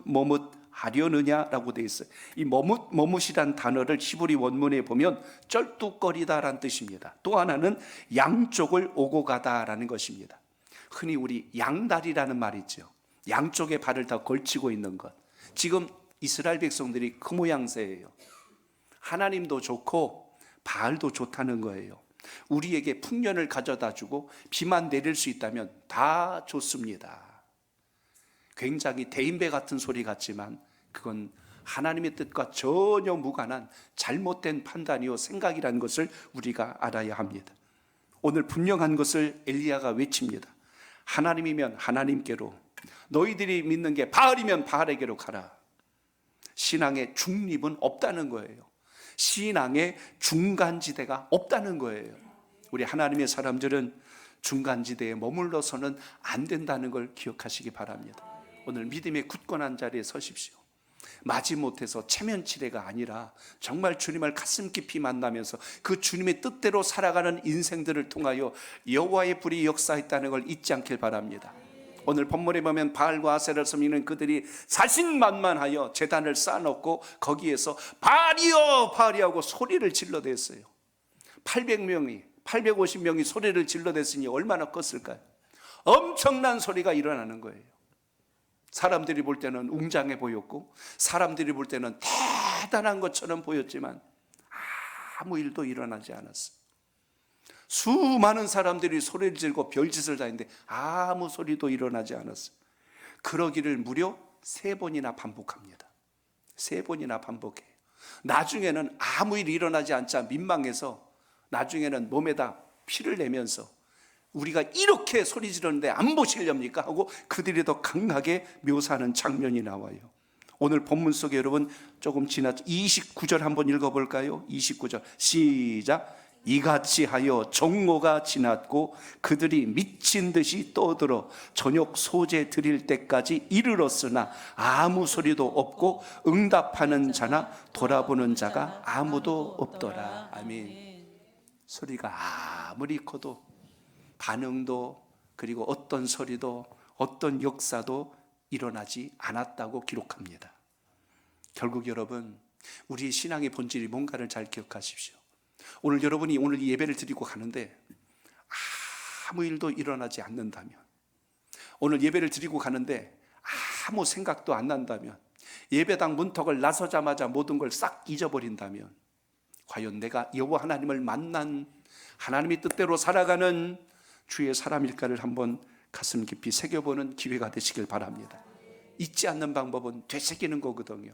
머뭇하려느냐라고 되어 있어요. 이 머뭇이란 단어를 히브리 원문에 보면 쩔뚝거리다라는 뜻입니다. 또 하나는 양쪽을 오고 가다라는 것입니다. 흔히 우리 양다리라는 말이 있죠. 양쪽에 발을 다 걸치고 있는 것. 지금 이스라엘 백성들이 그 모양새예요. 하나님도 좋고 바알도 좋다는 거예요. 우리에게 풍년을 가져다 주고 비만 내릴 수 있다면 다 좋습니다. 굉장히 대인배 같은 소리 같지만 그건 하나님의 뜻과 전혀 무관한 잘못된 판단이요 생각이라는 것을 우리가 알아야 합니다. 오늘 분명한 것을 엘리야가 외칩니다. 하나님이면 하나님께로, 너희들이 믿는 게 바알이면 바알에게로 가라. 신앙의 중립은 없다는 거예요. 신앙의 중간지대가 없다는 거예요. 우리 하나님의 사람들은 중간지대에 머물러서는 안 된다는 걸 기억하시기 바랍니다. 오늘 믿음의 굳건한 자리에 서십시오. 마지못해서 체면치레가 아니라 정말 주님을 가슴 깊이 만나면서 그 주님의 뜻대로 살아가는 인생들을 통하여 여호와의 불이 역사했다는 걸 잊지 않길 바랍니다. 오늘 본문에 보면 바알과 아세라를 섬기는 그들이 자신만만하여 제단을 쌓아놓고 거기에서 바알이여 바알이하고 소리를 질러댔어요. 850명이 소리를 질러댔으니 얼마나 컸을까요? 엄청난 소리가 일어나는 거예요. 사람들이 볼 때는 웅장해 보였고 사람들이 볼 때는 대단한 것처럼 보였지만 아무 일도 일어나지 않았어요. 수많은 사람들이 소리를 지르고 별짓을 다 했는데 아무 소리도 일어나지 않았어요. 그러기를 무려 3번이나 반복합니다. 3번이나 반복해요. 나중에는 아무 일이 일어나지 않자 민망해서 나중에는 몸에다 피를 내면서 우리가 이렇게 소리 지르는데 안 보시렵니까? 하고 그들이 더 강하게 묘사하는 장면이 나와요. 오늘 본문 속에 여러분 조금 지났죠. 29절 한번 읽어볼까요? 29절 시작. 이같이 하여 정오가 지났고 그들이 미친 듯이 떠들어 저녁 소재 드릴 때까지 이르렀으나 아무 소리도 없고 응답하는 자나 돌아보는 자가 아무도 없더라. 아멘. 소리가 아무리 커도 반응도 그리고 어떤 소리도 어떤 역사도 일어나지 않았다고 기록합니다. 결국 여러분, 우리 신앙의 본질이 뭔가를 잘 기억하십시오. 오늘 여러분이 오늘 이 예배를 드리고 가는데 아무 일도 일어나지 않는다면, 오늘 예배를 드리고 가는데 아무 생각도 안 난다면, 예배당 문턱을 나서자마자 모든 걸 싹 잊어버린다면, 과연 내가 여호와 하나님을 만난 하나님의 뜻대로 살아가는 주의 사람일까를 한번 가슴 깊이 새겨보는 기회가 되시길 바랍니다. 잊지 않는 방법은 되새기는 거거든요.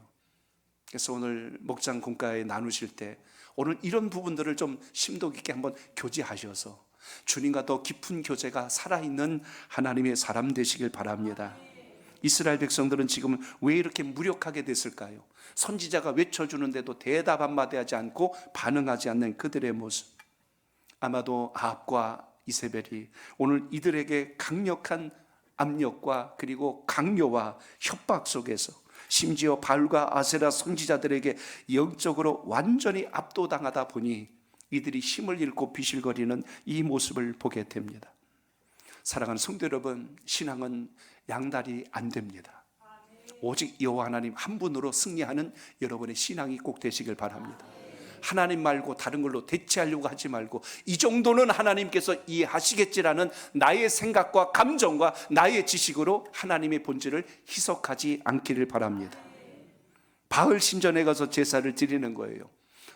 그래서 오늘 목장 공과에 나누실 때 오늘 이런 부분들을 좀 심도 깊게 한번 교제하셔서 주님과 더 깊은 교제가 살아있는 하나님의 사람 되시길 바랍니다. 이스라엘 백성들은 지금 왜 이렇게 무력하게 됐을까요? 선지자가 외쳐주는데도 대답 한마디 하지 않고 반응하지 않는 그들의 모습. 아마도 아합과 이세벨이 오늘 이들에게 강력한 압력과 그리고 강요와 협박 속에서 심지어 바알과 아세라 선지자들에게 영적으로 완전히 압도당하다 보니 이들이 힘을 잃고 비실거리는 이 모습을 보게 됩니다. 사랑하는 성도 여러분, 신앙은 양다리 안 됩니다. 오직 여호와 하나님 한 분으로 승리하는 여러분의 신앙이 꼭 되시길 바랍니다. 하나님 말고 다른 걸로 대체하려고 하지 말고 이 정도는 하나님께서 이해하시겠지라는 나의 생각과 감정과 나의 지식으로 하나님의 본질을 희석하지 않기를 바랍니다. 바을 신전에 가서 제사를 드리는 거예요.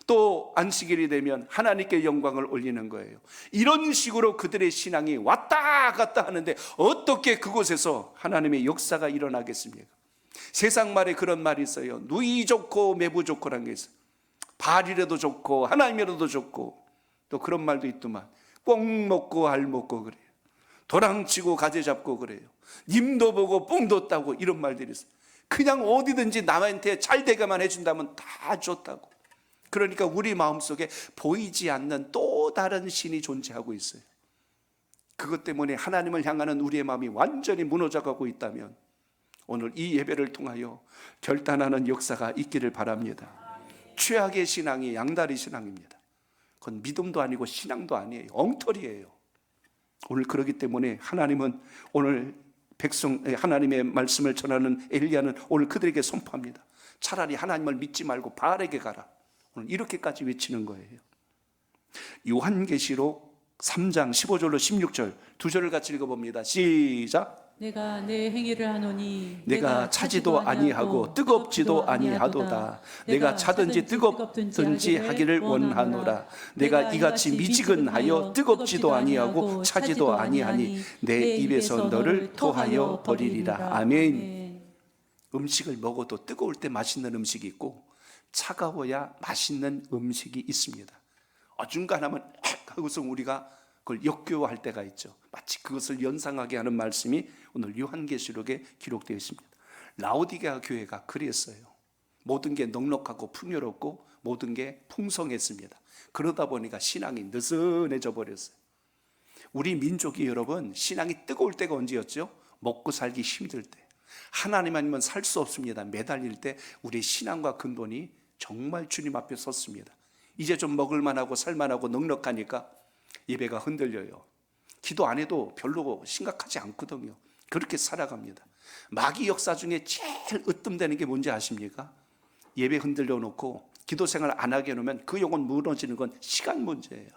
또 안식일이 되면 하나님께 영광을 올리는 거예요. 이런 식으로 그들의 신앙이 왔다 갔다 하는데 어떻게 그곳에서 하나님의 역사가 일어나겠습니까? 세상 말에 그런 말이 있어요. 누이 좋고 매부 좋고라는 게 있어요. 바알이라도 좋고 하나님이라도 좋고, 또 그런 말도 있더만 꽁 먹고 알 먹고 그래요. 도랑치고 가재 잡고 그래요. 님도 보고 뽕도 따고 이런 말들이 있어요. 그냥 어디든지 남한테 잘 되게만 해준다면 다 좋다고. 그러니까 우리 마음속에 보이지 않는 또 다른 신이 존재하고 있어요. 그것 때문에 하나님을 향하는 우리의 마음이 완전히 무너져가고 있다면 오늘 이 예배를 통하여 결단하는 역사가 있기를 바랍니다. 최악의 신앙이 양다리 신앙입니다. 그건 믿음도 아니고 신앙도 아니에요. 엉터리예요. 오늘 그렇기 때문에 하나님은 오늘 하나님의 말씀을 전하는 엘리야는 오늘 그들에게 선포합니다. 차라리 하나님을 믿지 말고 바알에게 가라. 오늘 이렇게까지 외치는 거예요. 요한계시록 3장 15절로 16절 두 절을 같이 읽어봅니다. 시작. 내가 내 행위를 하노니 내가 차지도 아니하고 뜨겁지도 아니하도다. 내가 차든지 뜨겁든지 하기를 원하노라. 내가 이같이 미지근하여 뜨겁지도 아니하고 차지도 아니하니 내 입에서 너를 토하여 버리리라. 아멘. 음식을 먹어도 뜨거울 때 맛있는 음식이 있고 차가워야 맛있는 음식이 있습니다. 어중간하면 하고서 우리가 그걸 역겨워할 때가 있죠. 마치 그것을 연상하게 하는 말씀이 오늘 요한계시록에 기록되어 있습니다. 라오디게아 교회가 그랬어요. 모든 게 넉넉하고 풍요롭고 모든 게 풍성했습니다. 그러다 보니까 신앙이 느슨해져 버렸어요. 우리 민족이 여러분 신앙이 뜨거울 때가 언제였죠? 먹고 살기 힘들 때, 하나님 아니면 살 수 없습니다. 매달릴 때 우리 신앙과 근본이 정말 주님 앞에 섰습니다. 이제 좀 먹을만하고 살만하고 넉넉하니까 예배가 흔들려요. 기도 안 해도 별로 심각하지 않거든요. 그렇게 살아갑니다. 마귀 역사 중에 제일 으뜸되는 게 뭔지 아십니까? 예배 흔들려 놓고 기도 생활 안 하게 해놓으면 그 영혼 무너지는 건 시간 문제예요.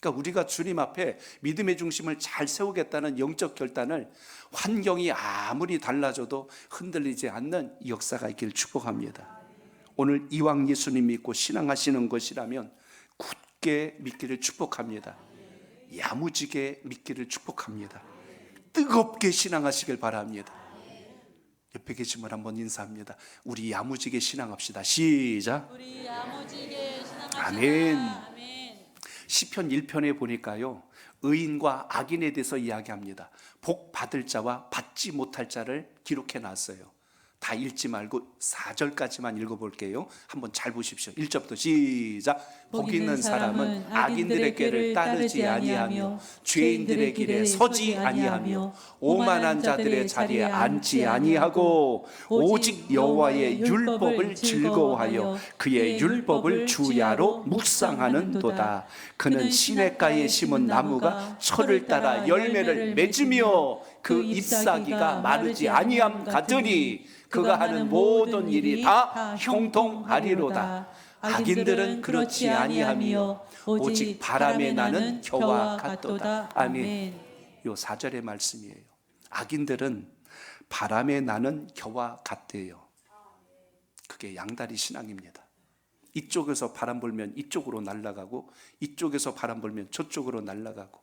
그러니까 우리가 주님 앞에 믿음의 중심을 잘 세우겠다는 영적 결단을 환경이 아무리 달라져도 흔들리지 않는 역사가 있기를 축복합니다. 오늘 이왕 예수님 믿고 신앙하시는 것이라면 굳게 믿기를 축복합니다. 야무지게 믿기를 축복합니다. 뜨겁게 신앙하시길 바랍니다. 옆에 계신 분 한번 인사합니다. 우리 야무지게 신앙합시다. 시작. 우리 야무지게 신앙합시다. 아멘. 아멘. 시편 1편에 보니까요, 의인과 악인에 대해서 이야기합니다. 복 받을 자와 받지 못할 자를 기록해 놨어요. 다 읽지 말고 4절까지만 읽어볼게요. 한번 잘 보십시오. 1절부터 시작. 복 있는 사람은 악인들의 꾀를 따르지 아니하며 죄인들의 길에 서지 아니하며 오만한 자들의 자리에 앉지 아니하고 오직 여호와의 율법을 즐거워하여 그의 율법을 주야로 묵상하는도다. 그는 시냇가에 심은 나무가 철을 따라 열매를 맺으며 그 잎사귀가 마르지 아니함 같으니 그가 하는 모든 일이 다 형통하리로다. 악인들은 그렇지 아니하며 오직 바람에 나는 겨와 같도다. 아멘. 요 4절의 말씀이에요. 악인들은 바람에 나는 겨와 같대요. 그게 양다리 신앙입니다. 이쪽에서 바람 불면 이쪽으로 날아가고 이쪽에서 바람 불면 저쪽으로 날아가고.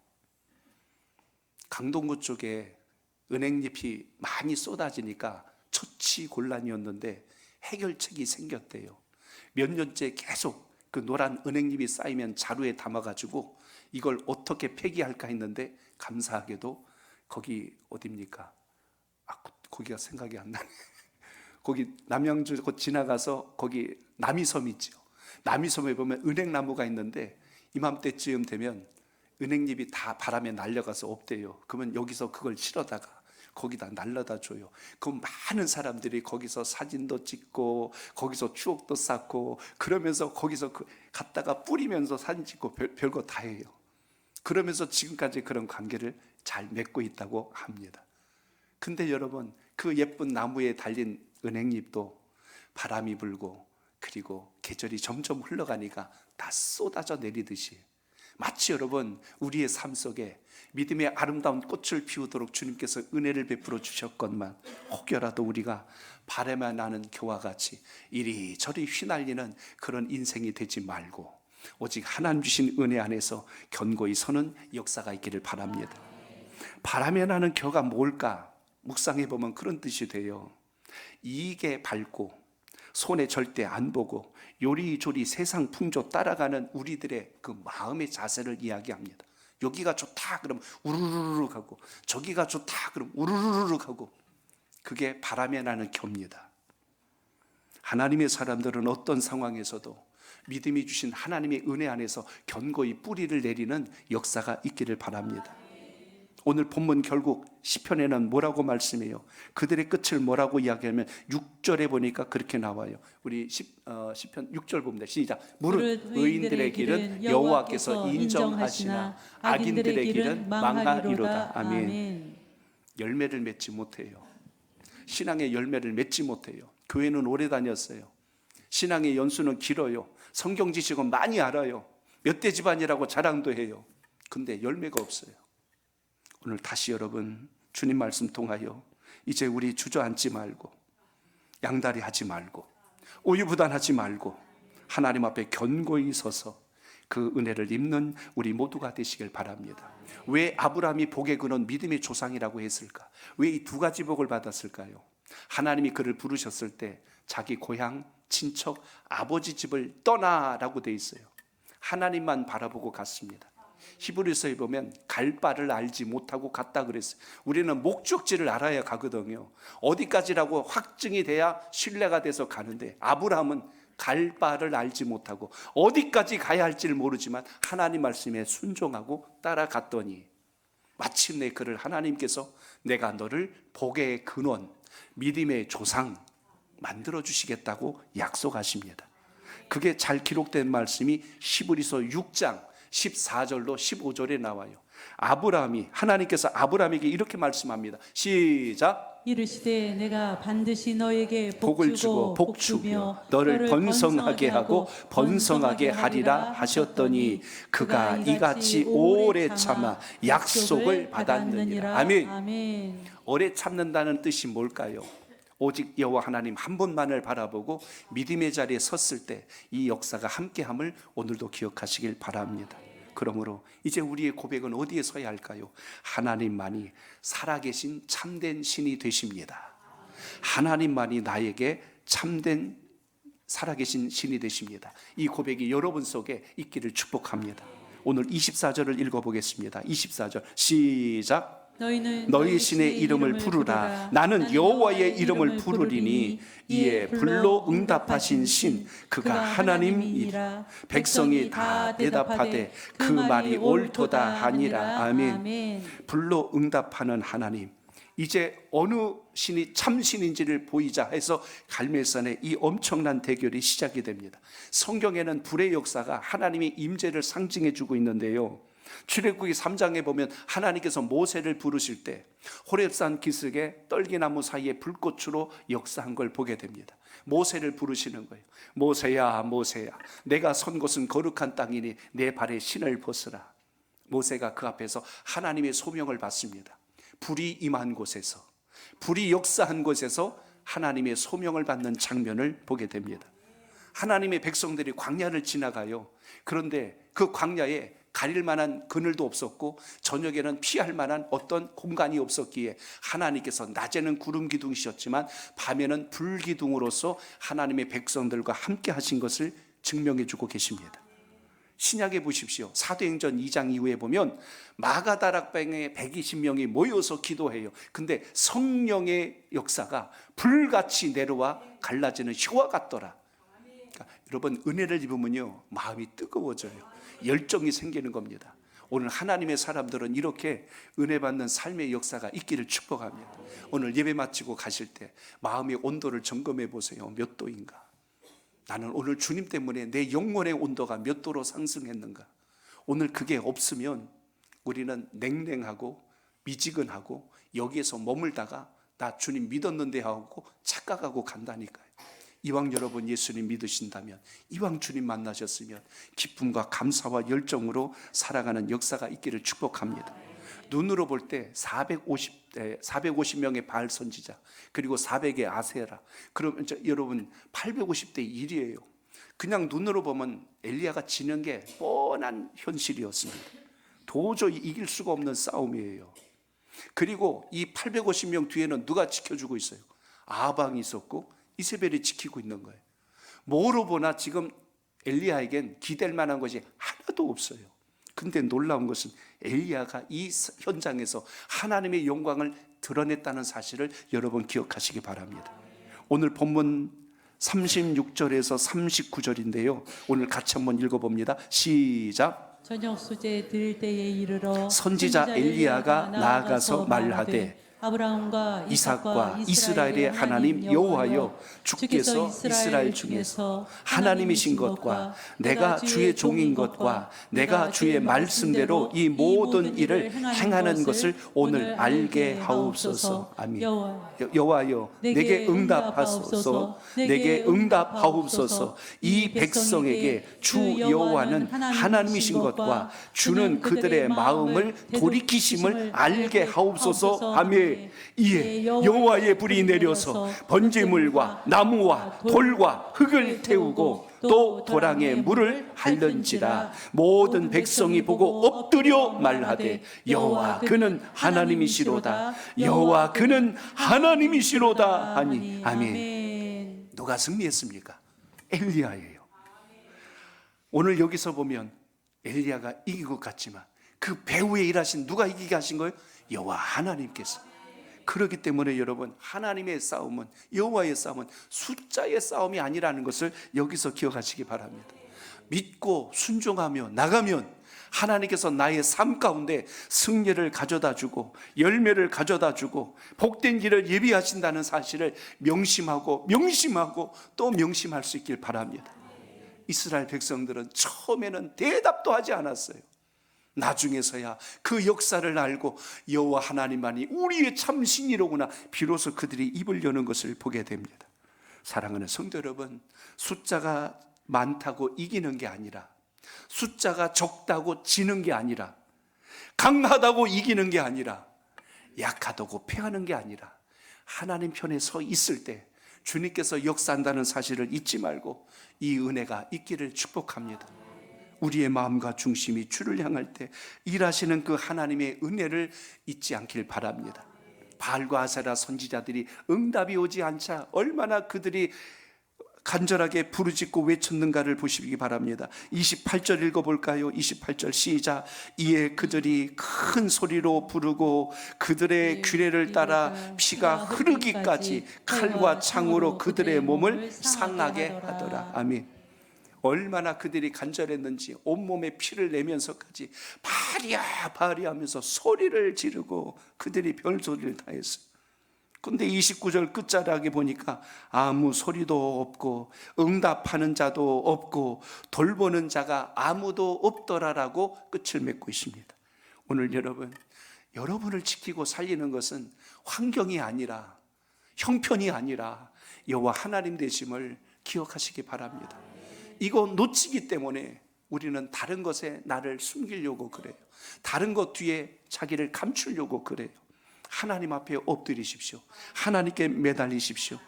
강동구 쪽에 은행잎이 많이 쏟아지니까 처치곤란이었는데 해결책이 생겼대요. 몇 년째 계속 그 노란 은행잎이 쌓이면 자루에 담아가지고 이걸 어떻게 폐기할까 했는데 감사하게도 거기 어딥니까? 거기가 생각이 안 나네. 거기 남양주 곧 지나가서 거기 남이섬 있죠. 남이섬에 보면 은행나무가 있는데 이맘때쯤 되면 은행잎이 다 바람에 날려가서 없대요. 그러면 여기서 그걸 실어다가 거기다 날라다 줘요. 그럼 많은 사람들이 거기서 사진도 찍고 거기서 추억도 쌓고 그러면서 거기서 갔다가 뿌리면서 사진 찍고 별거 다 해요. 그러면서 지금까지 그런 관계를 잘 맺고 있다고 합니다. 근데 여러분, 그 예쁜 나무에 달린 은행잎도 바람이 불고 그리고 계절이 점점 흘러가니까 다 쏟아져 내리듯이 마치 여러분 우리의 삶 속에 믿음의 아름다운 꽃을 피우도록 주님께서 은혜를 베풀어 주셨건만 혹여라도 우리가 바람에 나는 겨와 같이 이리저리 휘날리는 그런 인생이 되지 말고 오직 하나님 주신 은혜 안에서 견고히 서는 역사가 있기를 바랍니다. 바람에 나는 겨가 뭘까? 묵상해 보면 그런 뜻이 돼요. 이익에 밝고 손에 절대 안 보고 요리조리 세상 풍조 따라가는 우리들의 그 마음의 자세를 이야기합니다. 여기가 좋다 그러면 우르르르 하고 저기가 좋다 그러면 우르르르 하고 그게 바람에 나는 겨입니다. 하나님의 사람들은 어떤 상황에서도 믿음이 주신 하나님의 은혜 안에서 견고히 뿌리를 내리는 역사가 있기를 바랍니다. 오늘 본문 결국 시편에는 뭐라고 말씀해요? 그들의 끝을 뭐라고 이야기하면 6절에 보니까 그렇게 나와요. 우리 시편 6절 봅니다. 시작. 무릇 의인들의 길은 여호와께서 인정하시나 악인들의 길은 망하리로다. 아멘. 열매를 맺지 못해요. 신앙의 열매를 맺지 못해요. 교회는 오래 다녔어요. 신앙의 연수는 길어요. 성경 지식은 많이 알아요. 몇 대 집안이라고 자랑도 해요. 근데 열매가 없어요. 오늘 다시 여러분 주님 말씀 통하여 이제 우리 주저앉지 말고 양다리 하지 말고 우유부단하지 말고 하나님 앞에 견고히 서서 그 은혜를 입는 우리 모두가 되시길 바랍니다. 왜 아브라함이 복의 근원 믿음의 조상이라고 했을까? 왜 이 두 가지 복을 받았을까요? 하나님이 그를 부르셨을 때 자기 고향, 친척, 아버지 집을 떠나라고 돼 있어요. 하나님만 바라보고 갔습니다. 히브리서에 보면 갈 바를 알지 못하고 갔다 그랬어요. 우리는 목적지를 알아야 가거든요. 어디까지라고 확증이 돼야 신뢰가 돼서 가는데 아브라함은 갈 바를 알지 못하고 어디까지 가야 할지를 모르지만 하나님 말씀에 순종하고 따라갔더니 마침내 그를 하나님께서 내가 너를 복의 근원, 믿음의 조상 만들어 주시겠다고 약속하십니다. 그게 잘 기록된 말씀이 히브리서 6장 14절로 15절에 나와요. 하나님께서 아브라함에게 이렇게 말씀합니다. 시작. 이르시되 내가 반드시 너에게 복을 주고 복 주며 너를 번성하게 하고 번성하게 하리라 하셨더니 그가 이같이 오래 참아 약속을 받았느니라. 아멘. 오래 참는다는 뜻이 뭘까요? 오직 여호와 하나님 한 분만을 바라보고 믿음의 자리에 섰을 때 이 역사가 함께함을 오늘도 기억하시길 바랍니다. 그러므로 이제 우리의 고백은 어디에 서야 할까요? 하나님만이 살아계신 참된 신이 되십니다. 하나님만이 나에게 참된 살아계신 신이 되십니다. 이 고백이 여러분 속에 있기를 축복합니다. 오늘 24절을 읽어보겠습니다. 24절 시작. 너희는 너희 신의 이름을 부르라. 나는 여호와의 이름을 부르리니 이에 불로 응답하신 신 그가 하나님이라. 백성이 다 대답하되 그 말이 옳도다 하니라. 아멘. 불로 응답하는 하나님, 이제 어느 신이 참신인지를 보이자 해서 갈멜산의 이 엄청난 대결이 시작이 됩니다. 성경에는 불의 역사가 하나님의 임재를 상징해 주고 있는데요, 출애굽기 3장에 보면 하나님께서 모세를 부르실 때 호렙산 기슭에 떨기나무 사이에 불꽃으로 역사한 걸 보게 됩니다. 모세를 부르시는 거예요. 모세야 모세야, 내가 선 곳은 거룩한 땅이니 내 발에 신을 벗으라. 모세가 그 앞에서 하나님의 소명을 받습니다. 불이 임한 곳에서, 불이 역사한 곳에서 하나님의 소명을 받는 장면을 보게 됩니다. 하나님의 백성들이 광야를 지나가요. 그런데 그 광야에 가릴 만한 그늘도 없었고 저녁에는 피할 만한 어떤 공간이 없었기에 하나님께서 낮에는 구름 기둥이셨지만 밤에는 불 기둥으로서 하나님의 백성들과 함께 하신 것을 증명해 주고 계십니다. 신약에 보십시오. 사도행전 2장 이후에 보면 마가다락방에 120명이 모여서 기도해요. 근데 성령의 역사가 불같이 내려와 갈라지는 휘와 같더라. 그러니까 여러분, 은혜를 입으면요 마음이 뜨거워져요. 열정이 생기는 겁니다. 오늘 하나님의 사람들은 이렇게 은혜 받는 삶의 역사가 있기를 축복합니다. 오늘 예배 마치고 가실 때 마음의 온도를 점검해 보세요. 몇 도인가? 나는 오늘 주님 때문에 내 영혼의 온도가 몇 도로 상승했는가? 오늘 그게 없으면 우리는 냉랭하고 미지근하고 여기에서 머물다가 나 주님 믿었는데 하고 착각하고 간다니까요. 이왕 여러분 예수님 믿으신다면, 이왕 주님 만나셨으면 기쁨과 감사와 열정으로 살아가는 역사가 있기를 축복합니다. 눈으로 볼 때 450명의 바알 선지자, 그리고 400의 아세라, 그러면 여러분 850대 1이에요. 그냥 눈으로 보면 엘리야가 지는 게 뻔한 현실이었습니다. 도저히 이길 수가 없는 싸움이에요. 그리고 이 850명 뒤에는 누가 지켜주고 있어요? 아방이 있었고 이세벨이 지키고 있는 거예요. 뭐로 보나 지금 엘리야에겐 기댈 만한 것이 하나도 없어요. 근데 놀라운 것은 엘리야가 이 현장에서 하나님의 영광을 드러냈다는 사실을 여러분 기억하시기 바랍니다. 오늘 본문 36절에서 39절인데요 오늘 같이 한번 읽어봅니다. 시작. 저녁 수제 들 때에 이르러 선지자 엘리야가 나아가서 말하되 아브라함과 이삭과 이스라엘의 하나님 여호와여, 주께서 이스라엘 중에서 하나님이신 것과 내가 주의 종인 것과 내가 주의 말씀대로 이 모든 일을 행하는 것을 오늘 알게 하옵소서. 아멘. 여호와여, 내게 응답하소서. 내게 응답하옵소서. 이 백성에게 주 여호와는 하나님이신 것과 주는 그들의 마음을 돌이키심을 알게 하옵소서. 아멘. 이에 여호와의 불이 내려서 번제물과 나무와 돌과 흙을 태우고 또 도랑에 물을 할는지라. 모든 백성이 보고 엎드려 말하되 여호와 그는 하나님이시로다. 여호와 그는 하나님이시로다 하니. 아멘. 누가 승리했습니까? 엘리야예요. 오늘 여기서 보면 엘리야가 이긴 것 같지만 그 배후에 일하신 누가 이기게 하신 거예요? 여호와 하나님께서. 그렇기 때문에 여러분, 하나님의 싸움은, 여호와의 싸움은 숫자의 싸움이 아니라는 것을 여기서 기억하시기 바랍니다. 믿고 순종하며 나가면 하나님께서 나의 삶 가운데 승리를 가져다 주고 열매를 가져다 주고 복된 길을 예비하신다는 사실을 명심하고 또 명심할 수 있길 바랍니다. 이스라엘 백성들은 처음에는 대답도 하지 않았어요. 나중에서야 그 역사를 알고 여호와 하나님만이 우리의 참 신이로구나, 비로소 그들이 입을 여는 것을 보게 됩니다. 사랑하는 성도 여러분, 숫자가 많다고 이기는 게 아니라, 숫자가 적다고 지는 게 아니라, 강하다고 이기는 게 아니라, 약하다고 패하는 게 아니라, 하나님 편에 서 있을 때 주님께서 역사한다는 사실을 잊지 말고 이 은혜가 있기를 축복합니다. 우리의 마음과 중심이 주를 향할 때 일하시는 그 하나님의 은혜를 잊지 않길 바랍니다. 바알과 아세라 선지자들이 응답이 오지 않자 얼마나 그들이 간절하게 부르짖고 외쳤는가를 보시기 바랍니다. 28절 읽어볼까요? 28절 시작. 이에 그들이 큰 소리로 부르고 그들의 규례를 따라 피가 흐르기까지 칼과 창으로 그들의 몸을 상하게 하더라. 아멘. 얼마나 그들이 간절했는지 온몸에 피를 내면서까지 바리야 바리야 하면서 소리를 지르고 그들이 별소리를 다했어요. 근데 29절 끝자락에 보니까 아무 소리도 없고 응답하는 자도 없고 돌보는 자가 아무도 없더라라고 끝을 맺고 있습니다. 오늘 여러분을 지키고 살리는 것은 환경이 아니라 형편이 아니라 여호와 하나님 되심을 기억하시기 바랍니다. 이거 놓치기 때문에 우리는 다른 것에 나를 숨기려고 그래요. 다른 것 뒤에 자기를 감추려고 그래요. 하나님 앞에 엎드리십시오. 하나님께 매달리십시오.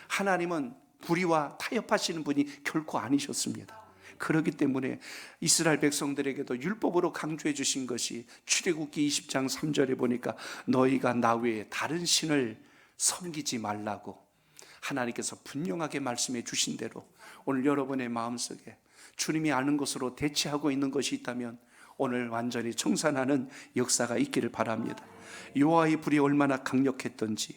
하나님은 불의와 타협하시는 분이 결코 아니셨습니다. 그렇기 때문에 이스라엘 백성들에게도 율법으로 강조해 주신 것이 출애굽기 20장 3절에 보니까 너희가 나 외에 다른 신을 섬기지 말라고 하나님께서 분명하게 말씀해 주신 대로 오늘 여러분의 마음속에 주님이 아는 것으로 대치하고 있는 것이 있다면 오늘 완전히 청산하는 역사가 있기를 바랍니다. 여호와의 불이 얼마나 강력했던지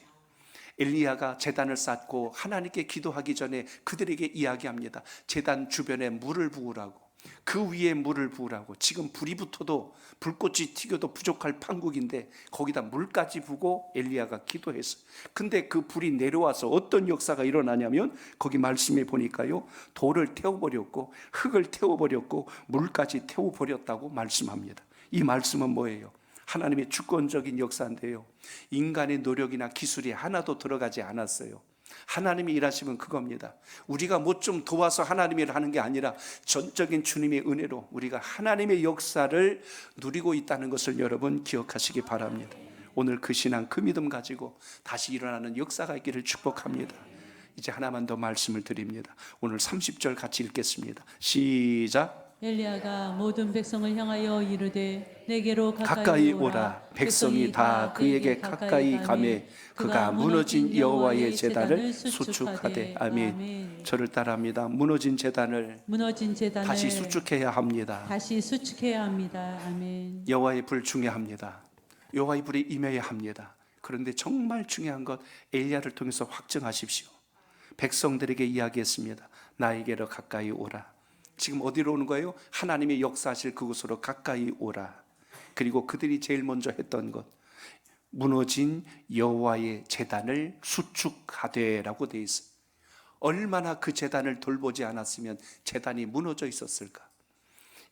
엘리야가 제단을 쌓고 하나님께 기도하기 전에 그들에게 이야기합니다. 제단 주변에 물을 부으라고, 그 위에 물을 부으라고. 지금 불이 붙어도 불꽃이 튀겨도 부족할 판국인데 거기다 물까지 부고 엘리야가 기도했어요. 근데 그 불이 내려와서 어떤 역사가 일어나냐면 거기 말씀에 보니까요, 돌을 태워버렸고 흙을 태워버렸고 물까지 태워버렸다고 말씀합니다. 이 말씀은 뭐예요? 하나님의 주권적인 역사인데요, 인간의 노력이나 기술이 하나도 들어가지 않았어요. 하나님이 일하시면 그겁니다. 우리가 뭐 좀 도와서 하나님이 일하는 게 아니라 전적인 주님의 은혜로 우리가 하나님의 역사를 누리고 있다는 것을 여러분 기억하시기 바랍니다. 오늘 그 신앙, 그 믿음 가지고 다시 일어나는 역사가 있기를 축복합니다. 이제 하나만 더 말씀을 드립니다. 오늘 30절 같이 읽겠습니다. 시작. 엘리야가 모든 백성을 향하여 이르되 내게로 가까이 오라. 백성이 다 그에게 가까이 가매 그가 무너진 여호와의 제단을 수축하되. 아멘. 저를 따라합니다. 무너진 제단을 다시 수축해야 합니다. 다시 수축해야 합니다. 아멘. 여호와의 불 중요합니다. 여호와의 불이 임해야 합니다. 그런데 정말 중요한 것, 엘리야를 통해서 확증하십시오. 백성들에게 이야기했습니다. 나에게로 가까이 오라. 지금 어디로 오는 거예요? 하나님의 역사하실 그곳으로 가까이 오라. 그리고 그들이 제일 먼저 했던 것, 무너진 여호와의 제단을 수축하되라고 되어 있어요. 얼마나 그 제단을 돌보지 않았으면 제단이 무너져 있었을까?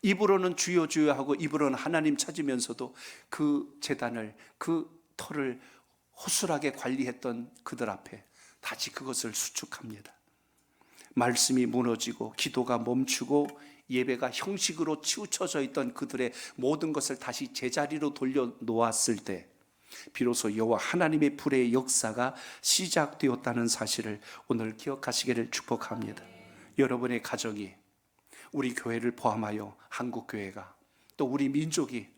입으로는 주여 주여 하고 입으로는 하나님 찾으면서도 그 제단을, 그 터를 허술하게 관리했던 그들 앞에 다시 그것을 수축합니다. 말씀이 무너지고 기도가 멈추고 예배가 형식으로 치우쳐져 있던 그들의 모든 것을 다시 제자리로 돌려놓았을 때 비로소 여호와 하나님의 불의 역사가 시작되었다는 사실을 오늘 기억하시기를 축복합니다. 여러분의 가정이, 우리 교회를 포함하여 한국교회가, 또 우리 민족이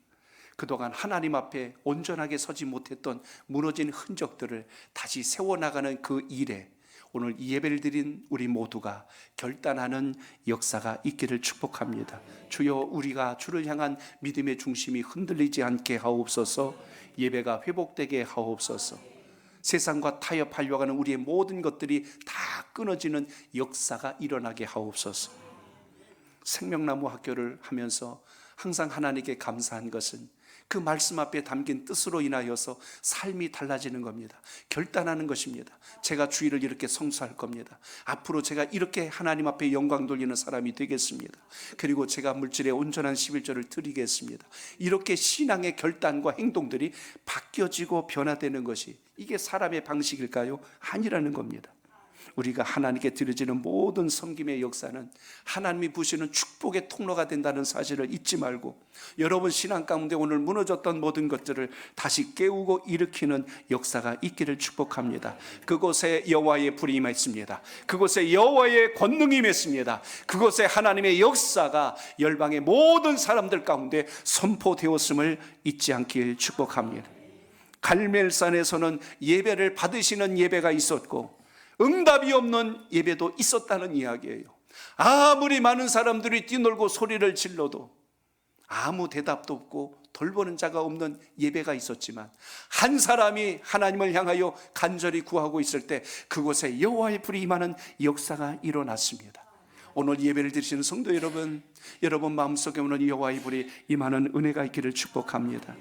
그동안 하나님 앞에 온전하게 서지 못했던 무너진 흔적들을 다시 세워나가는 그 일에 오늘 이 예배를 드린 우리 모두가 결단하는 역사가 있기를 축복합니다. 주여, 우리가 주를 향한 믿음의 중심이 흔들리지 않게 하옵소서. 예배가 회복되게 하옵소서. 세상과 타협하려고 하는 우리의 모든 것들이 다 끊어지는 역사가 일어나게 하옵소서. 생명나무 학교를 하면서 항상 하나님께 감사한 것은 그 말씀 앞에 담긴 뜻으로 인하여서 삶이 달라지는 겁니다. 결단하는 것입니다. 제가 주일을 이렇게 성수할 겁니다. 앞으로 제가 이렇게 하나님 앞에 영광 돌리는 사람이 되겠습니다. 그리고 제가 물질에 온전한 11조를 드리겠습니다. 이렇게 신앙의 결단과 행동들이 바뀌어지고 변화되는 것이, 이게 사람의 방식일까요? 아니라는 겁니다. 우리가 하나님께 드려지는 모든 섬김의 역사는 하나님이 부시는 축복의 통로가 된다는 사실을 잊지 말고, 여러분 신앙 가운데 오늘 무너졌던 모든 것들을 다시 깨우고 일으키는 역사가 있기를 축복합니다. 그곳에 여호와의 불이 임했습니다. 그곳에 여호와의 권능이 임했습니다. 그곳에 하나님의 역사가 열방의 모든 사람들 가운데 선포되었음을 잊지 않길 축복합니다. 갈멜산에서는 예배를 받으시는 예배가 있었고 응답이 없는 예배도 있었다는 이야기예요. 아무리 많은 사람들이 뛰놀고 소리를 질러도 아무 대답도 없고 돌보는 자가 없는 예배가 있었지만, 한 사람이 하나님을 향하여 간절히 구하고 있을 때 그곳에 여호와의 불이 임하는 역사가 일어났습니다. 오늘 예배를 드리시는 성도 여러분, 여러분 마음속에 오늘 여호와의 불이 임하는 은혜가 있기를 축복합니다.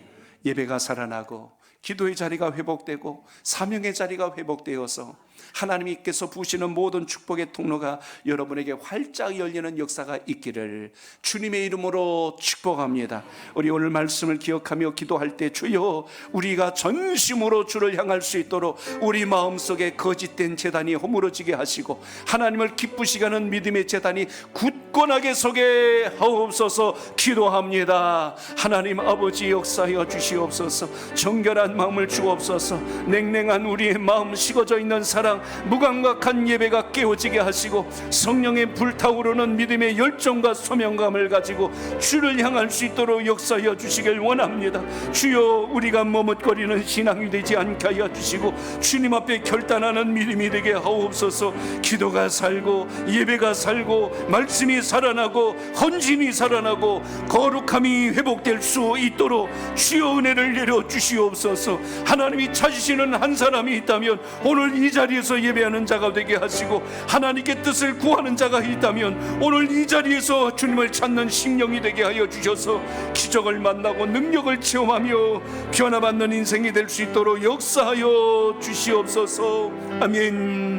예배가 살아나고 기도의 자리가 회복되고 사명의 자리가 회복되어서 하나님께서 부으시는 모든 축복의 통로가 여러분에게 활짝 열리는 역사가 있기를 주님의 이름으로 축복합니다. 우리 오늘 말씀을 기억하며 기도할 때, 주여 우리가 전심으로 주를 향할 수 있도록 우리 마음속에 거짓된 재단이 허물어지게 하시고 하나님을 기쁘시게 하는 믿음의 재단이 굳건하게 서게 하옵소서 기도합니다. 하나님 아버지 역사하여 주시옵소서. 정결한 마음을 주옵소서. 냉랭한 우리의 마음, 식어져 있는 사랑, 무감각한 예배가 깨어지게 하시고 성령의 불타오르는 믿음의 열정과 소명감을 가지고 주를 향할 수 있도록 역사하여 주시길 원합니다. 주여 우리가 머뭇거리는 신앙이 되지 않게 하여 주시고 주님 앞에 결단하는 믿음이 되게 하옵소서. 기도가 살고 예배가 살고 말씀이 살아나고 헌신이 살아나고 거룩함이 회복될 수 있도록 주여 은혜를 내려 주시옵소서. 하나님이 찾으시는 한 사람이 있다면 오늘 이 자리에서 예배하는 자가 되게 하시고, 하나님께 뜻을 구하는 자가 있다면 오늘 이 자리에서 주님을 찾는 심령이 되게 하여 주셔서 기적을 만나고 능력을 체험하며 변화받는 인생이 될 수 있도록 역사하여 주시옵소서. 아멘.